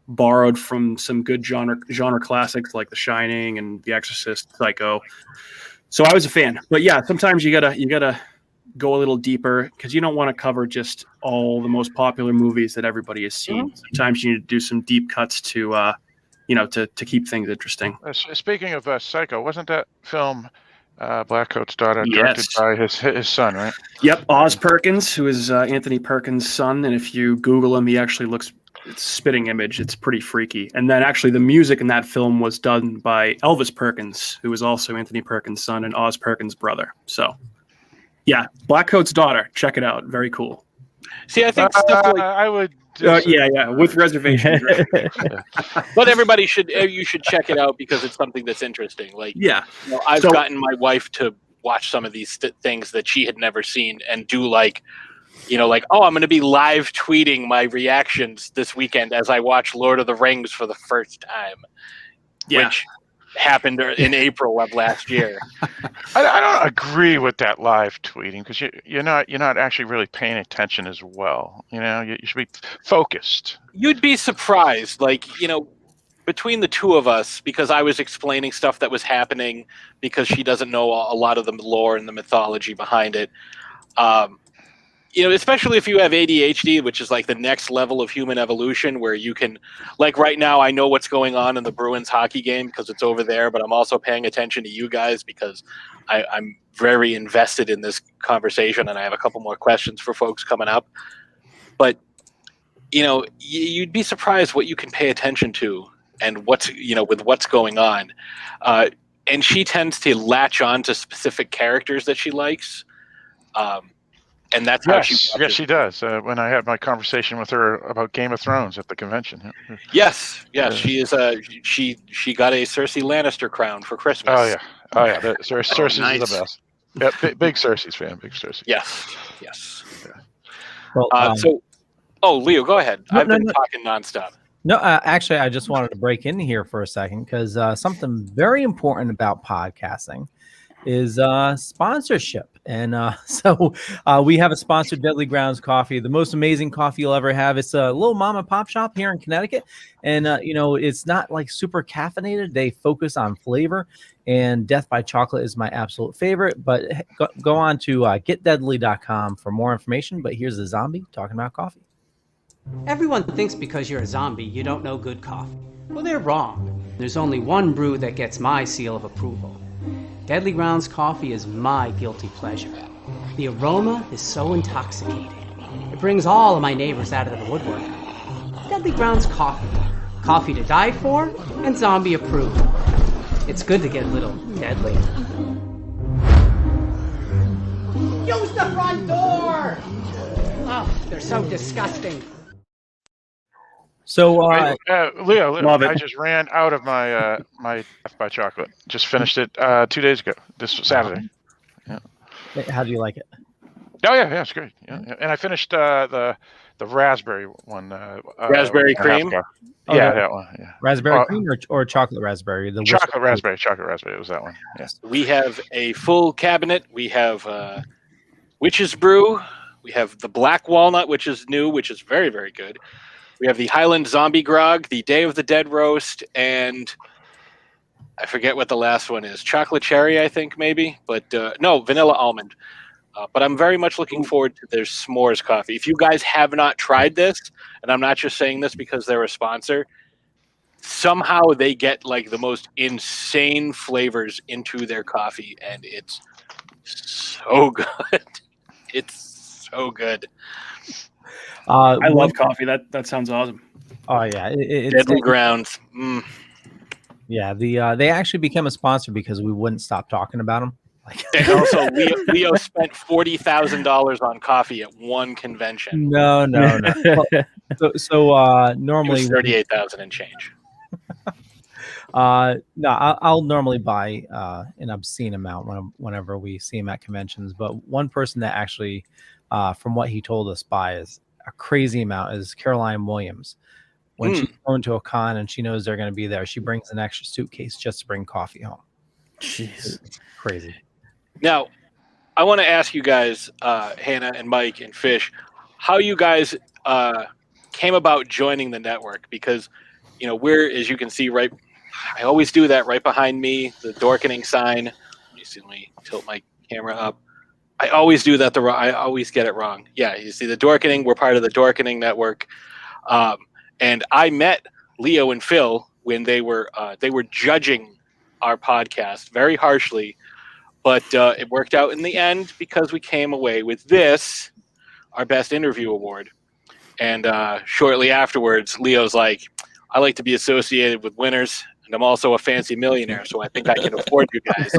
borrowed from some good genre classics like The Shining and The Exorcist, Psycho. So I was a fan. But yeah, sometimes you gotta go a little deeper because you don't want to cover just all the most popular movies that everybody has seen. Sometimes you need to do some deep cuts to keep things interesting. Speaking of Psycho, wasn't that film Black Coat's Daughter directed by his son, right? Yep, Oz Perkins, who is Anthony Perkins' son, and if you Google him, he actually looks. It's spitting image. It's pretty freaky. And then actually the music in that film was done by Elvis Perkins, who is also Anthony Perkins' son and Oz Perkins' brother. So, yeah, Black Coat's Daughter. Check it out. Very cool. See, I think stuff like I would Yeah, with reservations. Right? But everybody should check it out because it's something that's interesting. Like, I've gotten my wife to watch some of these things that she had never seen and do like, oh, I'm going to be live tweeting my reactions this weekend as I watch Lord of the Rings for the first time, which happened in April of last year. I don't agree with that live tweeting because you're not actually really paying attention as well. You should be focused. You'd be surprised, between the two of us, because I was explaining stuff that was happening because she doesn't know a lot of the lore and the mythology behind it. Especially if you have ADHD, which is like the next level of human evolution, where you can, like right now, I know what's going on in the Bruins hockey game because it's over there, but I'm also paying attention to you guys because I'm very invested in this conversation, and I have a couple more questions for folks coming up. But, you'd be surprised what you can pay attention to and what's, with what's going on. And she tends to latch on to specific characters that she likes. And that's how she does. When I had my conversation with her about Game of Thrones at the convention. Yes, she is. She got a Cersei Lannister crown for Christmas. Oh yeah. Cersei's nice. Is the best. Yeah, big Cersei's fan. Big Cersei. Yes. Yeah. Well, Leo, go ahead. I've been talking nonstop. No, actually, I just wanted to break in here for a second because something very important about podcasting is sponsorship. And so we have a sponsor, Deadly Grounds Coffee, the most amazing coffee you'll ever have. It's a little mom and pop shop here in Connecticut. And, it's not like super caffeinated. They focus on flavor, and Death by Chocolate is my absolute favorite. But go on to getdeadly.com for more information. But here's a zombie talking about coffee. Everyone thinks because you're a zombie, you don't know good coffee. Well, they're wrong. There's only one brew that gets my seal of approval. Deadly Grounds Coffee is my guilty pleasure. The aroma is so intoxicating. It brings all of my neighbors out of the woodwork. Deadly Grounds Coffee. Coffee to die for and zombie approved. It's good to get a little deadly. Use the front door! Oh, they're so disgusting. So, Leo, I just ran out of my my Death by Chocolate. Just finished it 2 days ago. This Saturday. Yeah. How do you like it? Oh yeah, it's great. Yeah. And I finished the raspberry one. Raspberry cream. Yeah, that one. Yeah. Raspberry cream or chocolate raspberry? The chocolate raspberry. It was that one. Yes. We have a full cabinet. We have Witch's Brew. We have the Black Walnut, which is new, which is very, very good. We have the Highland Zombie Grog, the Day of the Dead Roast, and I forget what the last one is. Chocolate Cherry, I think, maybe. But no, Vanilla Almond. But I'm very much looking forward to their s'mores coffee. If you guys have not tried this, and I'm not just saying this because they're a sponsor, somehow they get like the most insane flavors into their coffee, and it's so good. It's so good. I love coffee. That sounds awesome. Oh yeah, Deadly Grounds. Yeah, they actually became a sponsor because we wouldn't stop talking about them. And also, Leo spent $40,000 on coffee at one convention. No. So normally it was $38,000 and change. No, I'll normally buy an obscene amount whenever we see him at conventions. But one person that actually, from what he told us, buys a crazy amount is Caroline Williams. When she's going to a con and she knows they're going to be there, she brings an extra suitcase just to bring coffee home. Jeez, it's crazy. Now, I want to ask you guys, Hanna and Mike and Fish, how you guys came about joining the network, because we're, as you can see, right. I always do that right behind me, the Dorkening sign. Let me tilt my camera up. I always do that. I always get it wrong. Yeah, you see the Dorkening. We're part of the Dorkening network. And I met Leo and Phil when they were judging our podcast very harshly, but it worked out in the end because we came away with this, our best interview award. And shortly afterwards, Leo's like, I like to be associated with winners, and I'm also a fancy millionaire, so I think I can afford you guys.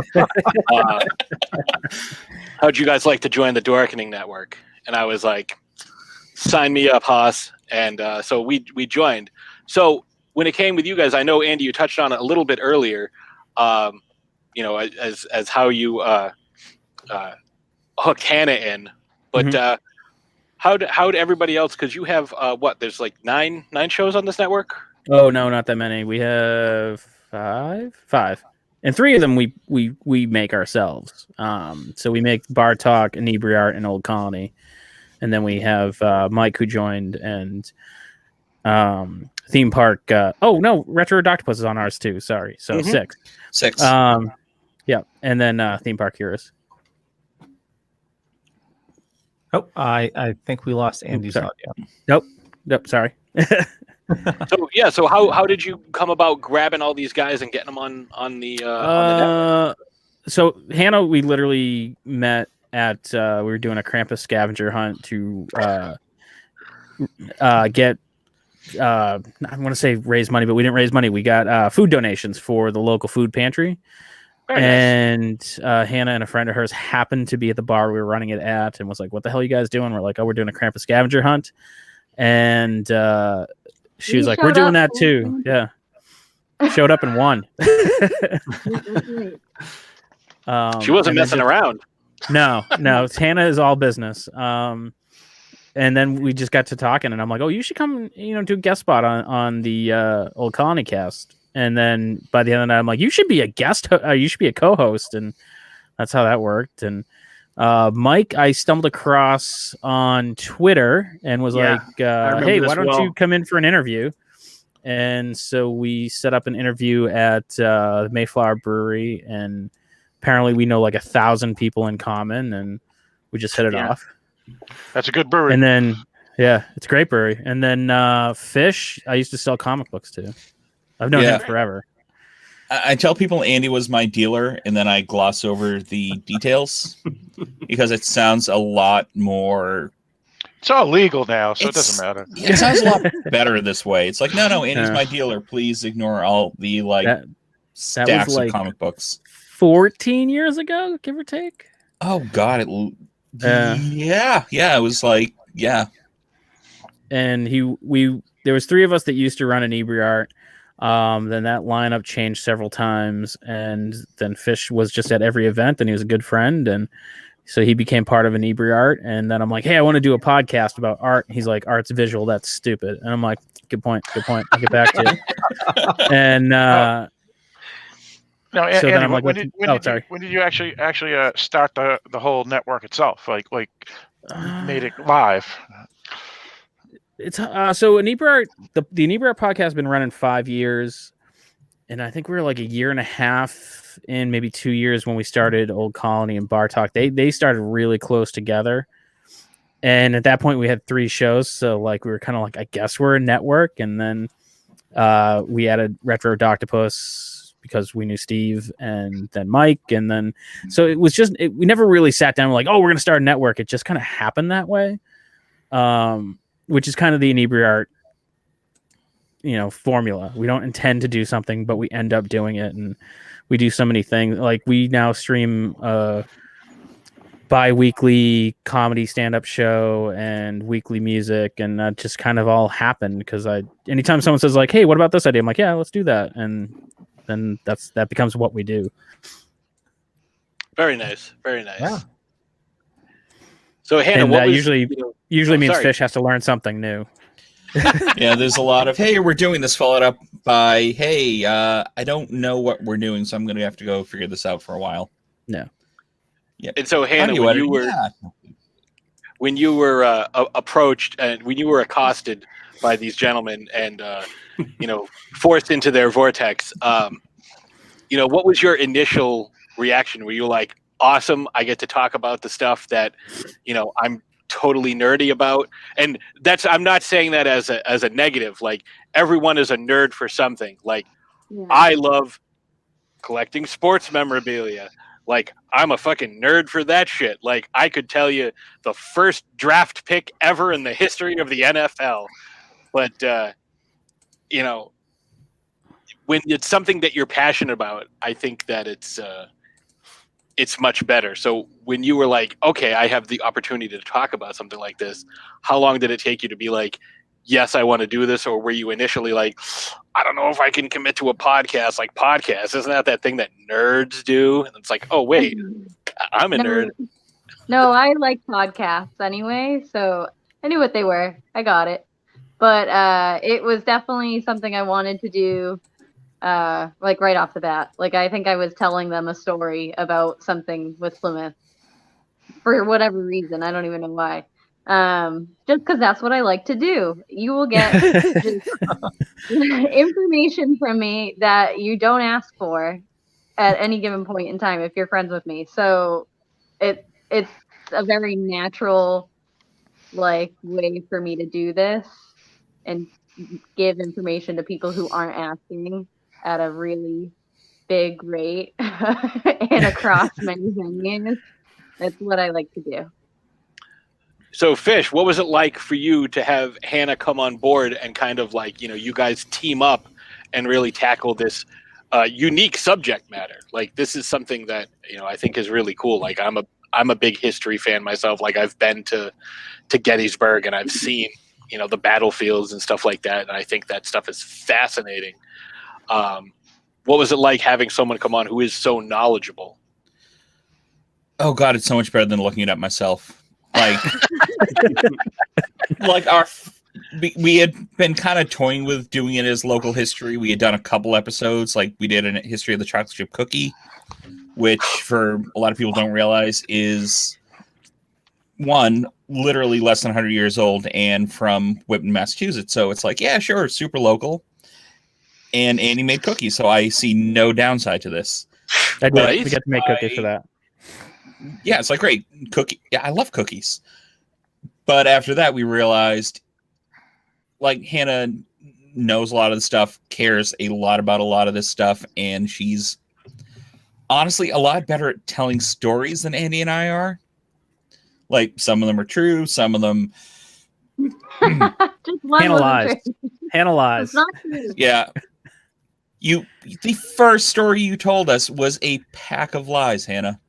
How'd you guys like to join the Dorkening network? And I was like, sign me up, Haas. And so we joined. So when it came with you guys, I know, Andy, you touched on it a little bit earlier, as how you hooked Hanna in. But how'd everybody else, because you have, there's like nine shows on this network? Oh, no, not that many. We have five. And three of them we make ourselves. So we make Bar Talk, Inebri-Art, and Old Colony. And then we have Mike, who joined, and Theme Park. Retro Octopus is on ours too. Sorry. So six. Yeah. And then Theme Park Heroes. Oh, I think we lost Andy's audio. Nope. Sorry. So how did you come about grabbing all these guys and getting them on the network? So Hanna, we literally met at we were doing a Krampus scavenger hunt to get I want to say raise money, but we didn't raise money. We got food donations for the local food pantry. Very nice. Hanna and a friend of hers happened to be at the bar we were running it at and was like, "What the hell are you guys doing?" We're like, "Oh, we're doing a Krampus scavenger hunt." And she was like, "We're doing that too." Yeah. Showed up and won. She wasn't messing around. No. Hanna is all business. And then we just got to talking, and I'm like, "Oh, you should come, do a guest spot on the Old Colony cast." And then by the end of the night, I'm like, "You should be a guest. You should be a co-host." And that's how that worked. And Mike, I stumbled across on Twitter and was like, "Hey, why don't you come in for an interview?" And so we set up an interview at the Mayflower Brewery, and apparently we know like 1,000 people in common, and we just hit it off. That's a good brewery. And then, it's a great brewery. And then Fish, I used to sell comic books too. I've known him forever. I tell people Andy was my dealer, and then I gloss over the details because it sounds a lot more. It's all legal now, so it doesn't matter. It sounds a lot better this way. It's like, no, Andy's my dealer. Please ignore all the stacks of comic books. 14 years ago, give or take. Oh God, it was like, And there was three of us that used to run Inebri-Art. Then that lineup changed several times, and then Fish was just at every event, and he was a good friend, and so he became part of Inebri-Art. And then I'm like, "Hey, I want to do a podcast about art." He's like, "Art's visual, that's stupid." And I'm like, good point. I'll get back to it. And no, so Andy, then I'm like, when did you actually start the whole network itself? Like made it live? It's so Inebri-Art, the Inebri-Art podcast has been running 5 years, and I think we were like a year and a half in, maybe 2 years when we started Old Colony and Bar Talk. They started really close together, and at that point we had 3 shows, so like we were kind of like, I guess we're a network. And then we added Retro Octopus because we knew Steve, and then Mike, and then so it was just we never really sat down and like, "Oh, we're gonna start a network." It just kind of happened that way. Which is kind of the Inebri-Art, formula. We don't intend to do something, but we end up doing it, and we do so many things. Like we now stream a bi-weekly comedy stand-up show and weekly music, and that just kind of all happened because anytime someone says like, "Hey, what about this idea?" I'm like, "Yeah, let's do that," and then that becomes what we do. Very nice. Yeah. So Hanna, and what was, usually means Fish has to learn something new. Yeah, there's a lot of, "Hey, we're doing this," followed up by, "Hey, I don't know what we're doing, so I'm going to have to go figure this out for a while." No. Yeah. And so Hanna, when you were approached and when you were accosted by these gentlemen and forced into their vortex, what was your initial reaction? Were you like, "Awesome, I get to talk about the stuff that I'm totally nerdy about"? And I'm not saying that as a negative. Like, everyone is a nerd for something. Like, I love collecting sports memorabilia. Like, I'm a fucking nerd for that shit. Like, I could tell you the first draft pick ever in the history of the NFL. But when it's something that you're passionate about, I think that it's it's much better. So when you were like, okay, I have the opportunity to talk about something like this, how long did it take you to be like, yes, I want to do this? Or were you initially like, I don't know if I can commit to a podcast? Like, podcast, isn't that thing that nerds do? And it's like, oh, wait, I'm a nerd. No, I like podcasts anyway, so I knew what they were. I got it. But it was definitely something I wanted to do, like right off the bat. Like, I think I was telling them a story about something with Plymouth for whatever reason. I don't even know why. Just because that's what I like to do. You will get just information from me that you don't ask for at any given point in time if you're friends with me. So it's a very natural way for me to do this and give information to people who aren't asking at a really big rate and across many venues. That's what I like to do. So, Fish, what was it like for you to have Hanna come on board and kind of you guys team up and really tackle this unique subject matter? Like, this is something that, I think is really cool. Like, I'm a big history fan myself. Like, I've been to Gettysburg and I've seen, the battlefields and stuff like that. And I think that stuff is fascinating. What was it like having someone come on who is so knowledgeable? Oh God, it's so much better than looking it up myself. We had been kind of toying with doing it as local history. We had done a couple episodes, like we did a history of the chocolate chip cookie, which for a lot of people don't realize is literally less than 100 years old and from Whitman, Massachusetts. So it's like, yeah, sure, super local. And Andy made cookies, so I see no downside to this. We got to make cookies for that. Yeah, it's like great cookie. Yeah, I love cookies. But after that, we realized, Hanna knows a lot of the stuff, cares a lot about a lot of this stuff, and she's honestly a lot better at telling stories than Andy and I are. Some of them are true, some of them. Just one Analyze. It's not true. Yeah. The first story you told us was a pack of lies, Hanna.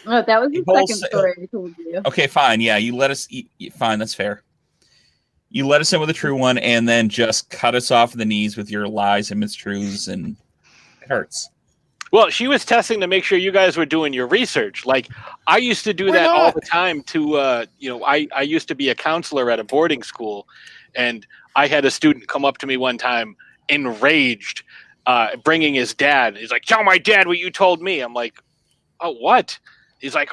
Oh, that was the second story I told you. Okay, fine. Yeah, you let us. Fine, that's fair. You let us in with a true one, and then just cut us off at the knees with your lies and mistruths, and it hurts. Well, she was testing to make sure you guys were doing your research. Like, I used to do that all the time. I used to be a counselor at a boarding school, and I had a student come up to me one time, enraged, bringing his dad. He's like, "Tell my dad what you told me." I'm like, "Oh, what?" He's like,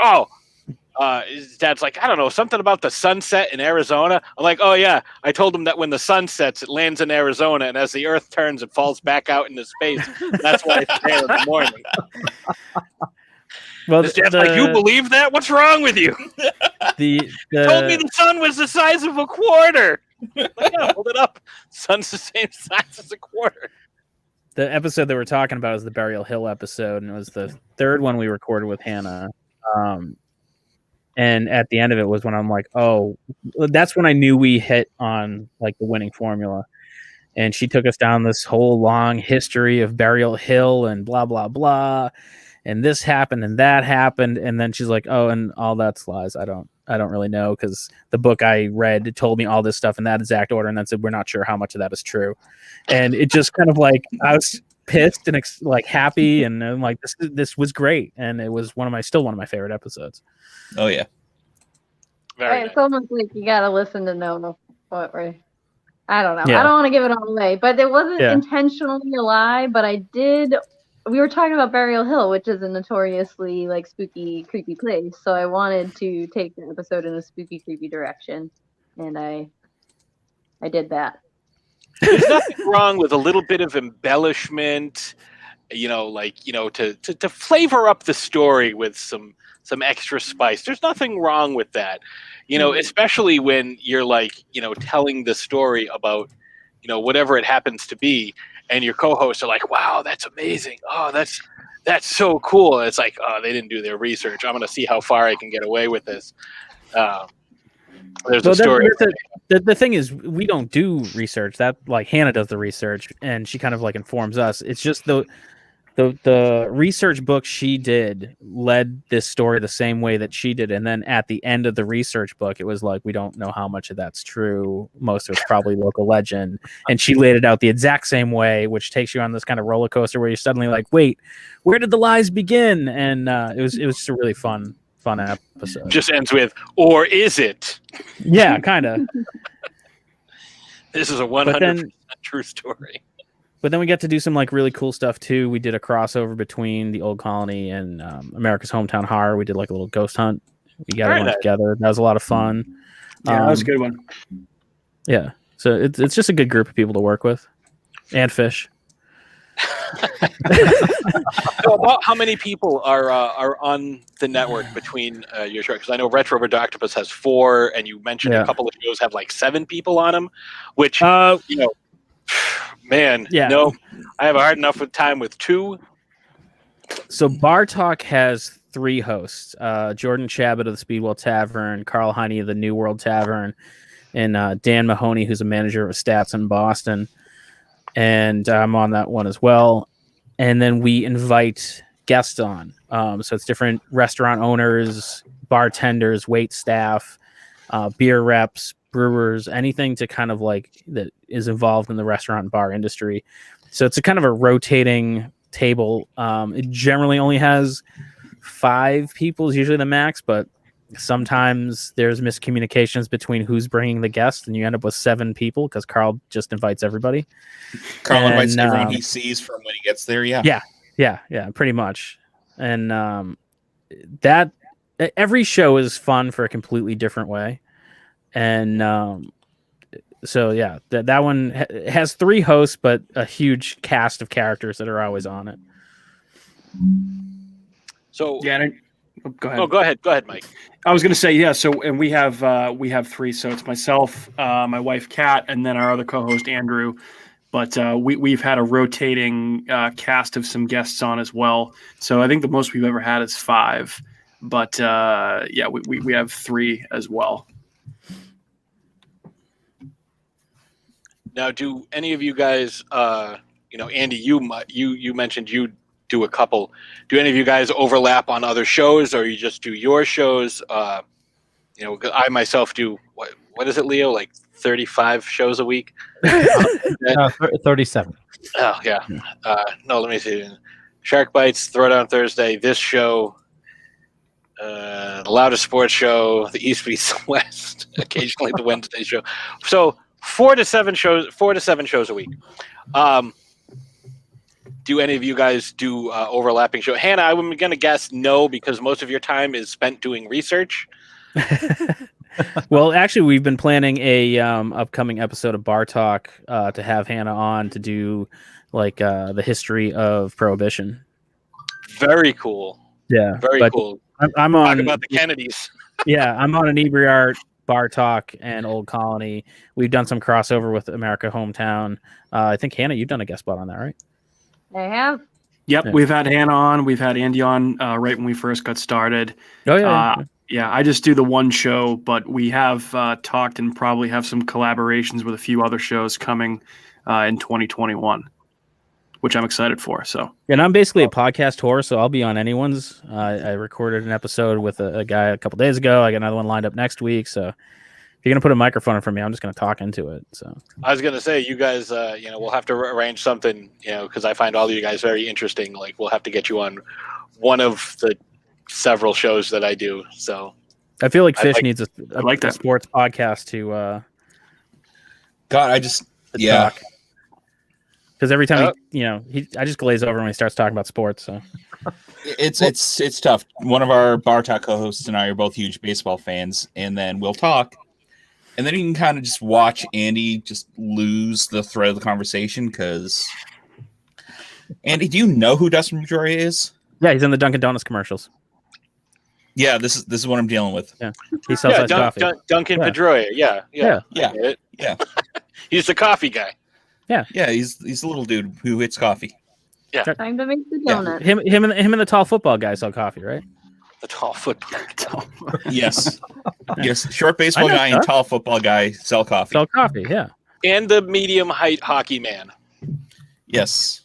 his dad's like, I don't know, something about the sunset in Arizona. I'm like, oh, yeah. I told him that when the sun sets, it lands in Arizona, and as the earth turns, it falls back out into space. That's why it's there in the morning. Well, his dad's like, you believe that? What's wrong with you? The told me the sun was the size of a quarter. Like, yeah, hold it up. Sun's the same size as a quarter. The episode that we're talking about is the Burial Hill episode, and it was the third one we recorded with Hanna. And at the end of it was when I'm like, oh, that's when I knew we hit on the winning formula. And she took us down this whole long history of Burial Hill and blah, blah, blah. And this happened and that happened. And then she's like, oh, and all that's lies. I don't really know, because the book I read told me all this stuff in that exact order, and then said we're not sure how much of that is true. And it just kind of I was pissed and happy, and I'm like, this was great, and it was still one of my favorite episodes. Oh yeah, it's almost like you gotta listen to know what we're. I don't know. Yeah. I don't want to give it all away, but it wasn't intentionally a lie. But I did. We were talking about Burial Hill, which is a notoriously spooky, creepy place. So I wanted to take the episode in a spooky, creepy direction, and I did There's nothing wrong with a little bit of embellishment, to flavor up the story with some extra spice. There's nothing wrong with that, especially when you're telling the story about, whatever it happens to be. And your co-hosts are like, wow, that's amazing. Oh, that's so cool. And it's like, oh, they didn't do their research. I'm going to see how far I can get away with this. There's a story. The thing is, we don't do research. That Hanna does the research, and she kind of informs us. It's just the research book she did led this story the same way that she did, and then at the end of the research book, it was like, we don't know how much of that's true. Most of it's probably local legend, and she laid it out the exact same way, which takes you on this kind of roller coaster where you're suddenly like, wait, where did the lies begin? And it was just a really fun episode. Just ends with, or is it? Yeah, kind of. This is a 100% true story. But then we get to do some like really cool stuff too. We did a crossover between the Old Colony and America's Hometown Horror. We did like a little ghost hunt. We got it together. That was a lot of fun. Yeah, that was a good one. Yeah, so it's just a good group of people to work with, and Fish. So about how many people are on the network between your shows? Because I know Retro Red Octopus has 4, and you mentioned a couple of shows have like 7 people on them, which man, no, I have a hard enough time with 2. So Bar Talk has 3 hosts: Jordan Chabot of the Speedwell Tavern, Carl Heine of the New World Tavern, and Dan Mahoney, who's a manager of Stats in Boston. And I'm on that one as well. And then we invite guests on. So it's different restaurant owners, bartenders, wait staff, beer reps, brewers, anything to kind of like that is involved in the restaurant and bar industry. So it's a kind of a rotating table. It generally only has 5 people is usually the max, but sometimes there's miscommunications between who's bringing the guests, and you end up with 7 people because Carl just invites everybody. Carl invites everyone he sees from when he gets there. Yeah, pretty much. And that every show is fun for a completely different way. And so yeah, that one has 3 hosts, but a huge cast of characters that are always on it. So yeah. Go ahead. Oh, go ahead, Mike. I was going to say, yeah. So, and we have 3. So it's myself, my wife Kat, and then our other co-host Andrew. But we've had a rotating cast of some guests on as well. So I think the most we've ever had is 5. But yeah, we have 3 as well. Now, do any of you guys, Andy, you mentioned you do a couple. Do any of you guys overlap on other shows, or you just do your shows? I myself do what is it, Leo? Like 35 shows a week? 37. Oh yeah. No, let me see. Shark Bites, Throwdown Thursday, this show, the Loudest Sports Show, the East Beats West, occasionally the Wednesday show. So 4 to 7 shows a week. Do any of you guys do overlapping show? Hanna, I'm going to guess no, because most of your time is spent doing research. Well, actually, we've been planning a upcoming episode of Bar Talk to have Hanna on to do like the history of Prohibition. Very cool. Yeah, very cool. I'm on talk about the Kennedys. Yeah, I'm on Inebri-Art, Bar Talk, and Old Colony. We've done some crossover with America Hometown. I think Hanna, you've done a guest spot on that, right? I have. Yep, we've had Hanna on. We've had Andy on right when we first got started. Oh, yeah. Yeah, I just do the one show, but we have talked and probably have some collaborations with a few other shows coming in 2021, which I'm excited for. So, and I'm basically a podcast whore, so I'll be on anyone's. I recorded an episode with a guy a couple days ago. I got another one lined up next week. So if you're going to put a microphone in front of me, I'm just going to talk into it. So I was going to say, you guys, we'll have to arrange something, because I find all of you guys very interesting. Like, we'll have to get you on one of the several shows that I do. So I feel like Fish needs a sports podcast to talk. Because every time I just glaze over when he starts talking about sports. So it's tough. One of our Bar Talk co-hosts and I are both huge baseball fans, and then we'll talk, and then you can kind of just watch Andy just lose the thread of the conversation. Because Andy, do you know who Dustin Pedroia is? Yeah, he's in the Dunkin' Donuts commercials. Yeah, this is what I'm dealing with. Yeah, he sells iced coffee. Dunkin' Pedroia. Yeah. He's the coffee guy. Yeah, he's a little dude who hits coffee. Yeah, time to make the donut. Him and the tall football guy sell coffee, right? The tall football guy. Yes. Short baseball guy and tall football guy sell coffee. Yeah. And the medium height hockey man. Yes.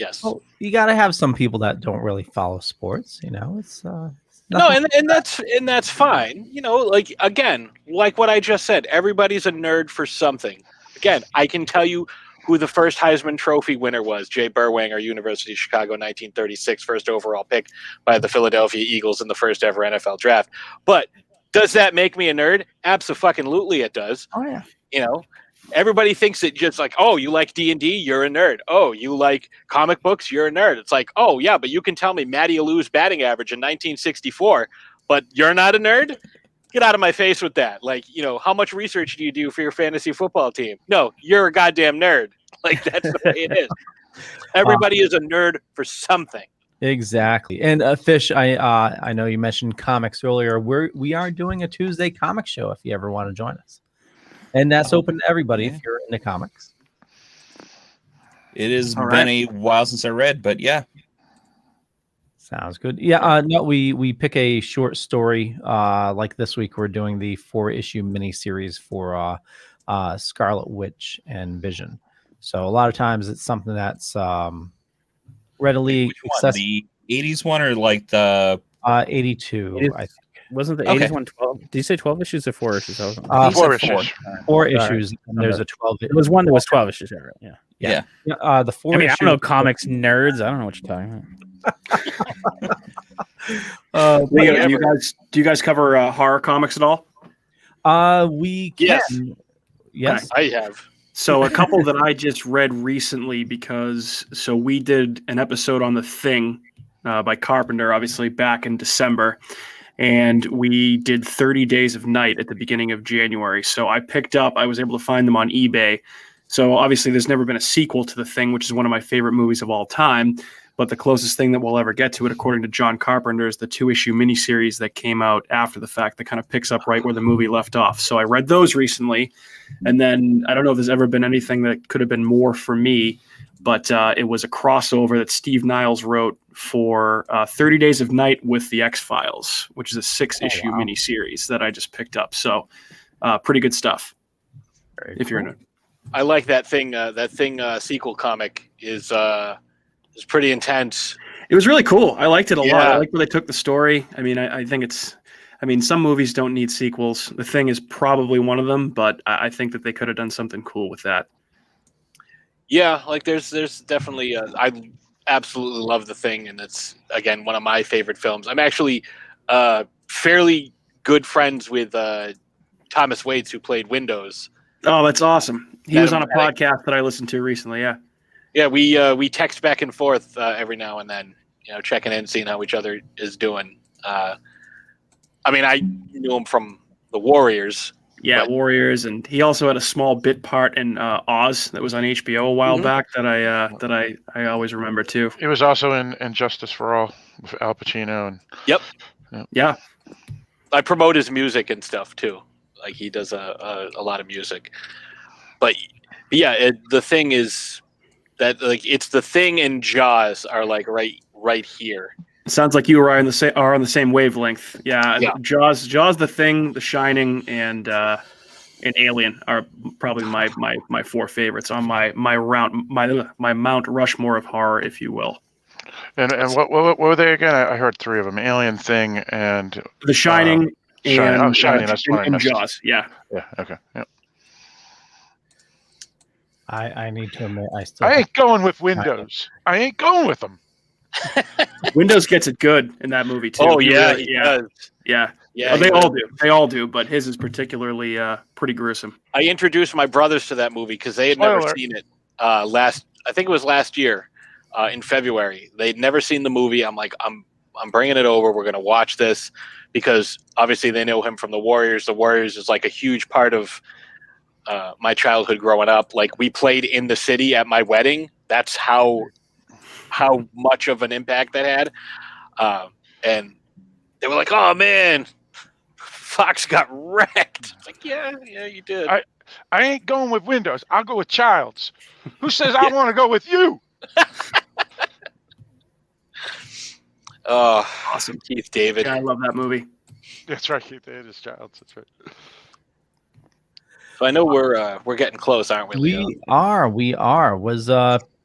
Yes. Well, you got to have some people that don't really follow sports. It's No, nothing. and that's fine. Like again, like what I just said, everybody's a nerd for something. Again, I can tell you who the first Heisman Trophy winner was: Jay Berwanger, University of Chicago, 1936, first overall pick by the Philadelphia Eagles in the first ever NFL draft. But does that make me a nerd? Abso-fucking-lutely it does. Oh yeah. Everybody thinks it just like, oh, you like D&D, you're a nerd. Oh, you like comic books, you're a nerd. It's like, oh yeah, but you can tell me Matty Alou's batting average in 1964, but you're not a nerd? Get out of my face with that. Like, how much research do you do for your fantasy football team? No, you're a goddamn nerd. Like, that's the way it is. Everybody is a nerd for something. Exactly. And Fish, I know you mentioned comics earlier. We are doing a Tuesday comic show if you ever want to join us. And that's open to everybody if you're into comics. It has been a while since I read, but yeah. Sounds good. Yeah, no, we pick a short story. Like this week, we're doing the 4-issue miniseries for Scarlet Witch and Vision. So a lot of times it's something that's readily accessible. The 80s one or like the 82, I think. Wasn't the 80s one 12? Did you say 12 issues or 4 issues? 4 issues. 4 issues. And there's a 12. It was one that was 12 issues. Right? Yeah. The 4 I mean, I issues. don't know comics nerds. I don't know what you're talking about. Do you guys cover horror comics at all? We can. Yes. Yes. I have. So a couple that I just read recently so we did an episode on The Thing by Carpenter, obviously back in December, and we did 30 Days of Night at the beginning of January. So I was able to find them on eBay. So obviously there's never been a sequel to The Thing, which is one of my favorite movies of all time. But the closest thing that we'll ever get to it, according to John Carpenter, is the 2-issue miniseries that came out after the fact that kind of picks up right where the movie left off. So I read those recently. And then I don't know if there's ever been anything that could have been more for me, but it was a crossover that Steve Niles wrote for 30 Days of Night with the X-Files, which is a 6-issue miniseries that I just picked up. So pretty good stuff. If you're in it. I like that thing. That thing sequel comic is pretty intense. It was really cool. I liked it a lot. I like where they took the story. I mean, I think some movies don't need sequels. The Thing is probably one of them, but I think that they could have done something cool with that. Yeah, like there's definitely I absolutely love The Thing, and it's again one of my favorite films. I'm actually fairly good friends with Thomas Waits, who played Windows. Oh, that's awesome. He was on a podcast that I listened to recently. Yeah. Yeah, we text back and forth every now and then, checking in, seeing how each other is doing. I mean, I knew him from the Warriors. Yeah, Warriors, and he also had a small bit part in Oz that was on HBO a while back that I always remember too. He was also in Justice for All with Al Pacino. And Yep. Yeah. I promote his music and stuff too. Like he does a lot of music. But yeah, The Thing is that like it's The Thing and Jaws are like right here. Sounds like you are on the same wavelength. Yeah. Jaws, The Thing, The Shining, and Alien are probably my 4 favorites on my Mount Rushmore of horror, if you will. And what were they again? I heard 3 of them: Alien, Thing, and The Shining. Shining. That's one I and missed. Jaws. Yeah. Yeah. Okay. Yep. I need to admit, I ain't going with Windows. I ain't going with them. Windows gets it good in that movie too. Oh yeah, he does. Yeah. Yeah, they all do. They all do, but his is particularly pretty gruesome. I introduced my brothers to that movie because they had never seen it. I think it was last year in February. They'd never seen the movie. I'm like, I'm bringing it over. We're gonna watch this because obviously they know him from the Warriors. The Warriors is like a huge part of my childhood growing up. Like we played in the city at my wedding. That's how much of an impact that had. And they were like, "Oh man, Fox got wrecked." It's like, yeah, you did. I ain't going with Windows. I'll go with Childs. Who says I want to go with you? Oh, Awesome. Keith David. Yeah, I love that movie. That's right, Keith. It is Childs. That's right. So I know we're getting close, aren't we, Leo? We are. Was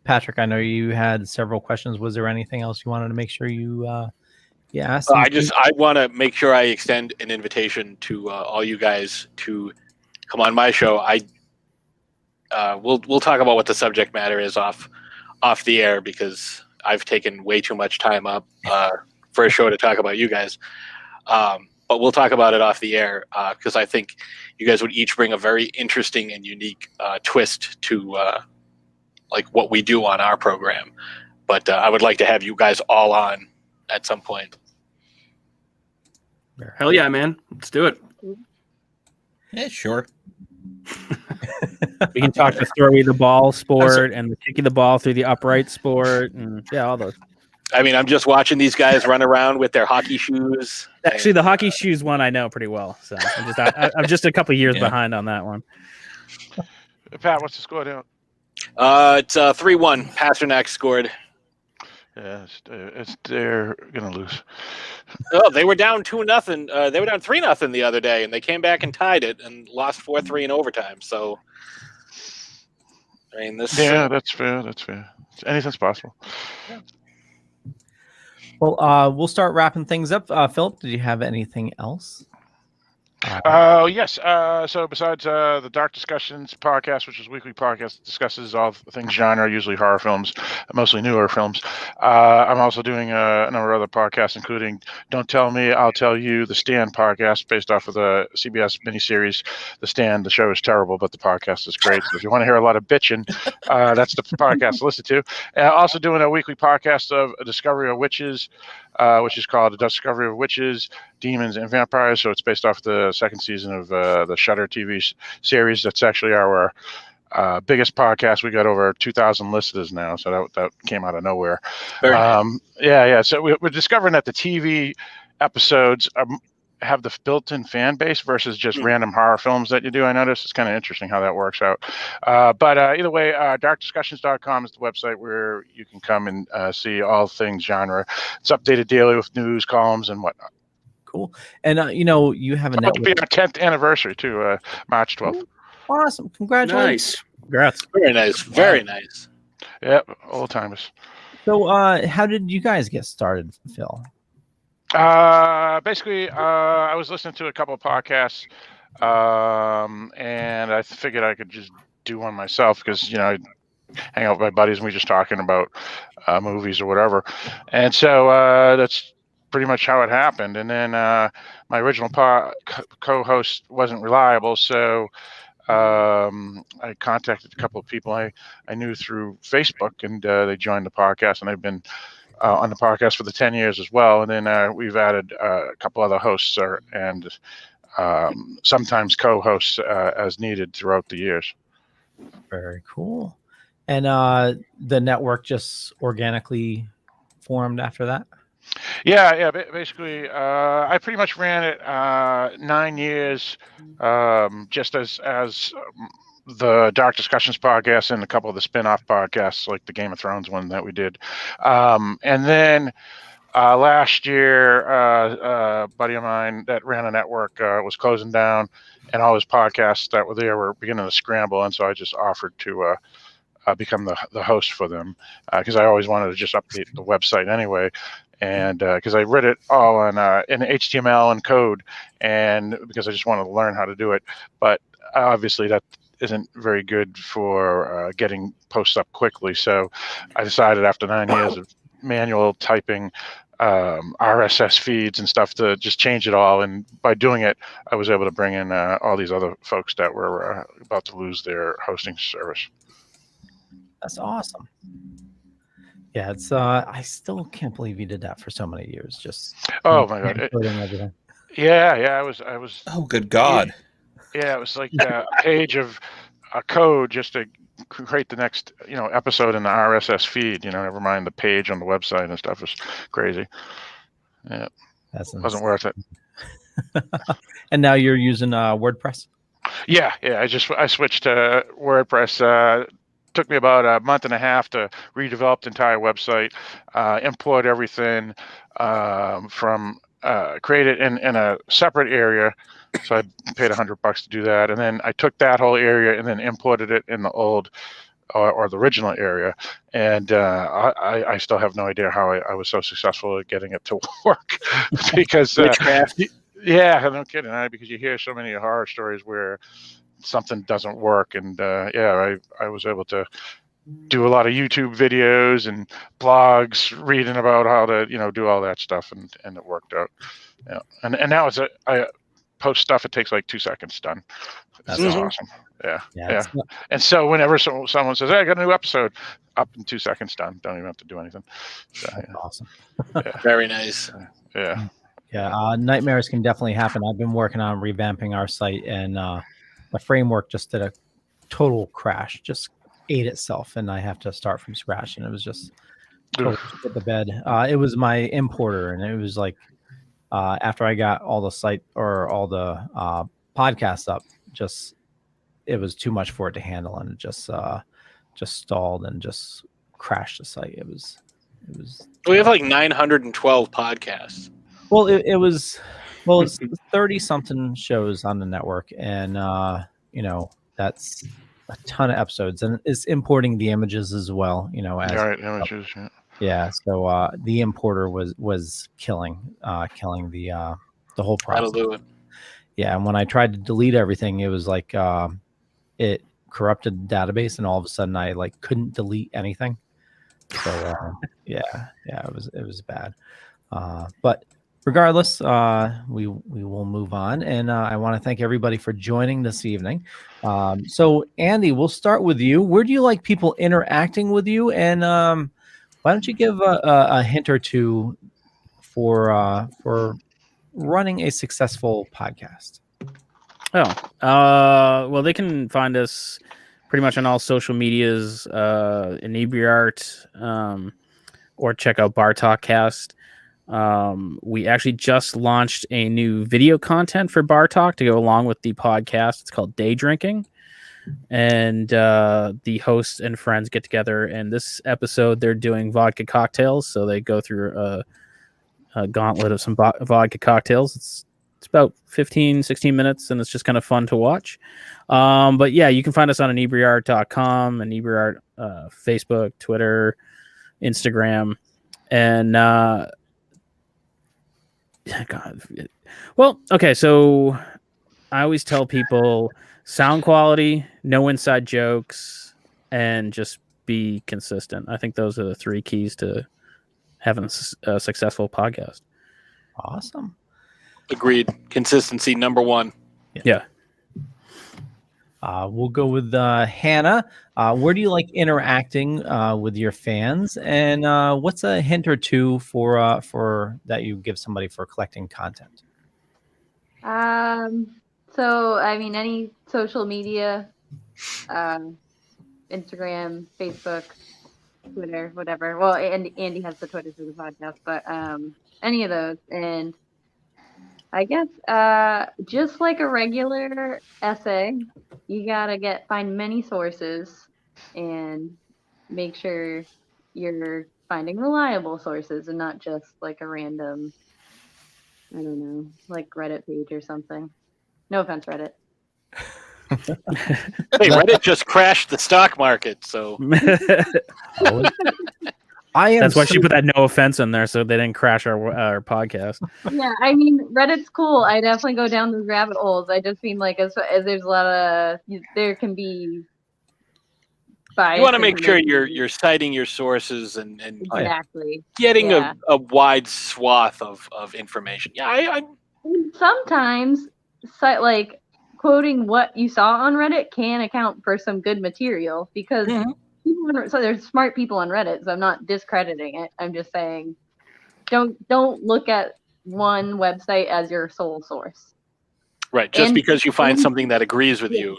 Patrick, I know you had several questions. Was there anything else you wanted to make sure you asked? I want to make sure I extend an invitation to all you guys to come on my show. We'll talk about what the subject matter is off the air, because I've taken way too much time up for a show to talk about you guys. But we'll talk about it off the air, because I think you guys would each bring a very interesting and unique twist to like what we do on our program. But I would like to have you guys all on at some point. Hell yeah, man. Let's do it. Yeah, sure. We can talk the throwy the ball sport and the kicking the ball through the upright sport, and all those. I mean, I'm just watching these guys run around with their hockey shoes. Actually, the hockey shoes one I know pretty well, so I'm just a couple years behind on that one. Pat, what's the score now? It's 3-1. Pasternak scored. Yeah, they're gonna lose. Oh, they were down 2-0. They were down 3-0 the other day, and they came back and tied it and lost 4-3 in overtime. So, I mean, this. Yeah, that's fair. That's fair. Anything's possible. Yeah. Well, we'll start wrapping things up. Philip, did you have anything else? Yes. So besides the Dark Discussions podcast, which is a weekly podcast that discusses all things genre, usually horror films, mostly newer films, I'm also doing a number of other podcasts, including Don't Tell Me, I'll Tell You, the Stand podcast, based off of the CBS miniseries The Stand. The show is terrible, but the podcast is great. So if you want to hear a lot of bitching, that's the podcast to listen to. Also doing a weekly podcast of A Discovery of Witches, which is called A Discovery of Witches, Demons, and Vampires. So it's based off the second season of the Shudder TV series. That's actually our biggest podcast. We got over 2,000 listeners now, so that came out of nowhere. Yeah. So we're discovering that the TV episodes have the built-in fan base versus just random horror films that you do. I noticed it's kind of interesting how that works out. But either way, darkdiscussions.com is the website where you can come and see all things genre. It's updated daily with news, columns, and whatnot. Cool. And you have a network. It'll be our 10th anniversary too, March 12th. Awesome. Congratulations. Nice. Congrats. Very nice. Very nice. Yep, old timers. So how did you guys get started, Phil? Basically, I was listening to a couple of podcasts, and I figured I could just do one myself because, I hang out with my buddies and we just talking about movies or whatever. And so that's pretty much how it happened. And then my original co-host wasn't reliable, so I contacted a couple of people I knew through Facebook, and they joined the podcast, and they've been on the podcast for the 10 years as well. And then we've added a couple other hosts and sometimes co-hosts as needed throughout the years. Very cool. And the network just organically formed after that? Yeah. Basically, I pretty much ran it 9 years, just as the Dark Discussions podcast and a couple of the spin-off podcasts, like the Game of Thrones one that we did. And then last year, a buddy of mine that ran a network was closing down, and all his podcasts that were there were beginning to scramble. And so I just offered to become the host for them, because I always wanted to just update the website anyway. And because I read it all in HTML and code, and because I just wanted to learn how to do it. But obviously that isn't very good for getting posts up quickly. So I decided after 9 years of manual typing, RSS feeds and stuff, to just change it all. And by doing it, I was able to bring in all these other folks that were about to lose their hosting service. That's awesome. Yeah, it's I still can't believe you did that for so many years. Just my god. Yeah, I was. Oh, good God. Yeah, it was like a page of code just to create the next, episode in the RSS feed. Never mind the page on the website and stuff. It was crazy. Yeah, wasn't worth it. And now you're using WordPress? Yeah. I switched to WordPress. Took me about a month and a half to redevelop the entire website, import everything from create it in a separate area. So I paid $100 to do that, and then I took that whole area and then imported it in the old or the original area, and I still have no idea how I was so successful at getting it to work because Witchcraft. yeah, no kidding, because you hear so many horror stories where something doesn't work, and I was able to do a lot of YouTube videos and blogs reading about how to do all that stuff, and it worked out. Yeah, and now I post stuff, it takes like 2 seconds done. It's awesome. Yeah. And so whenever someone says, "Hey, I got a new episode," up in 2 seconds done. Don't even have to do anything. So, yeah. Awesome. Yeah. Very nice. Yeah. Yeah, nightmares can definitely happen. I've been working on revamping our site, and the framework just did a total crash, just ate itself, and I have to start from scratch. And it was just totally hit the bed. It was my importer, and it was like after I got all the site or all the podcasts up, just it was too much for it to handle, and it just stalled and just crashed the site. It was. We have like 912 podcasts. Well, it's 30 something shows on the network, and that's a ton of episodes, and it's importing the images as well. Images. Yeah. Yeah. So the importer was killing the whole process. That'll do it. Yeah, and when I tried to delete everything, it was like it corrupted the database, and all of a sudden I couldn't delete anything. So it was bad. But regardless, we will move on, and I want to thank everybody for joining this evening. So Andy, we'll start with you. Where do you like people interacting with you, and why don't you give a hint or two for running a successful podcast? Well, they can find us pretty much on all social medias, Inebri-Art, or check out Bar Talkcast. We actually just launched a new video content for Bar Talk to go along with the podcast. It's called Day Drinking, and the hosts and friends get together. And this episode, they're doing vodka cocktails, so they go through a gauntlet of some vodka cocktails. It's about 15-16 minutes, and it's just kind of fun to watch. But yeah, you can find us on Inebri-Art.com, Inebri-Art, Facebook, Twitter, Instagram, and God. Well, okay, so I always tell people sound quality, no inside jokes, and just be consistent. I think those are the 3 keys to having a successful podcast. Awesome. Agreed. Consistency, number 1. Yeah. We'll go with Hanna. Where do you like interacting with your fans, and what's a hint or two for that you give somebody for collecting content? So I mean, any social media, Instagram, Facebook, Twitter, whatever. Well, Andy has the Twitter for the podcast, but any of those. And I guess just like a regular essay, you gotta find many sources and make sure you're finding reliable sources and not just like a random, I don't know, like Reddit page or something. No offense, Reddit. Hey, Reddit just crashed the stock market, so That's why she put that no offense in there, so they didn't crash our podcast. Yeah, I mean, Reddit's cool. I definitely go down those rabbit holes. I just mean like as there's a lot of there can be bias. You want to make sure you're citing your sources and exactly getting a wide swath of information. Yeah, I sometimes like quoting what you saw on Reddit can account for some good material because so there's smart people on Reddit, so I'm not discrediting it. I'm just saying don't look at one website as your sole source. Right, just because you find something that agrees with you.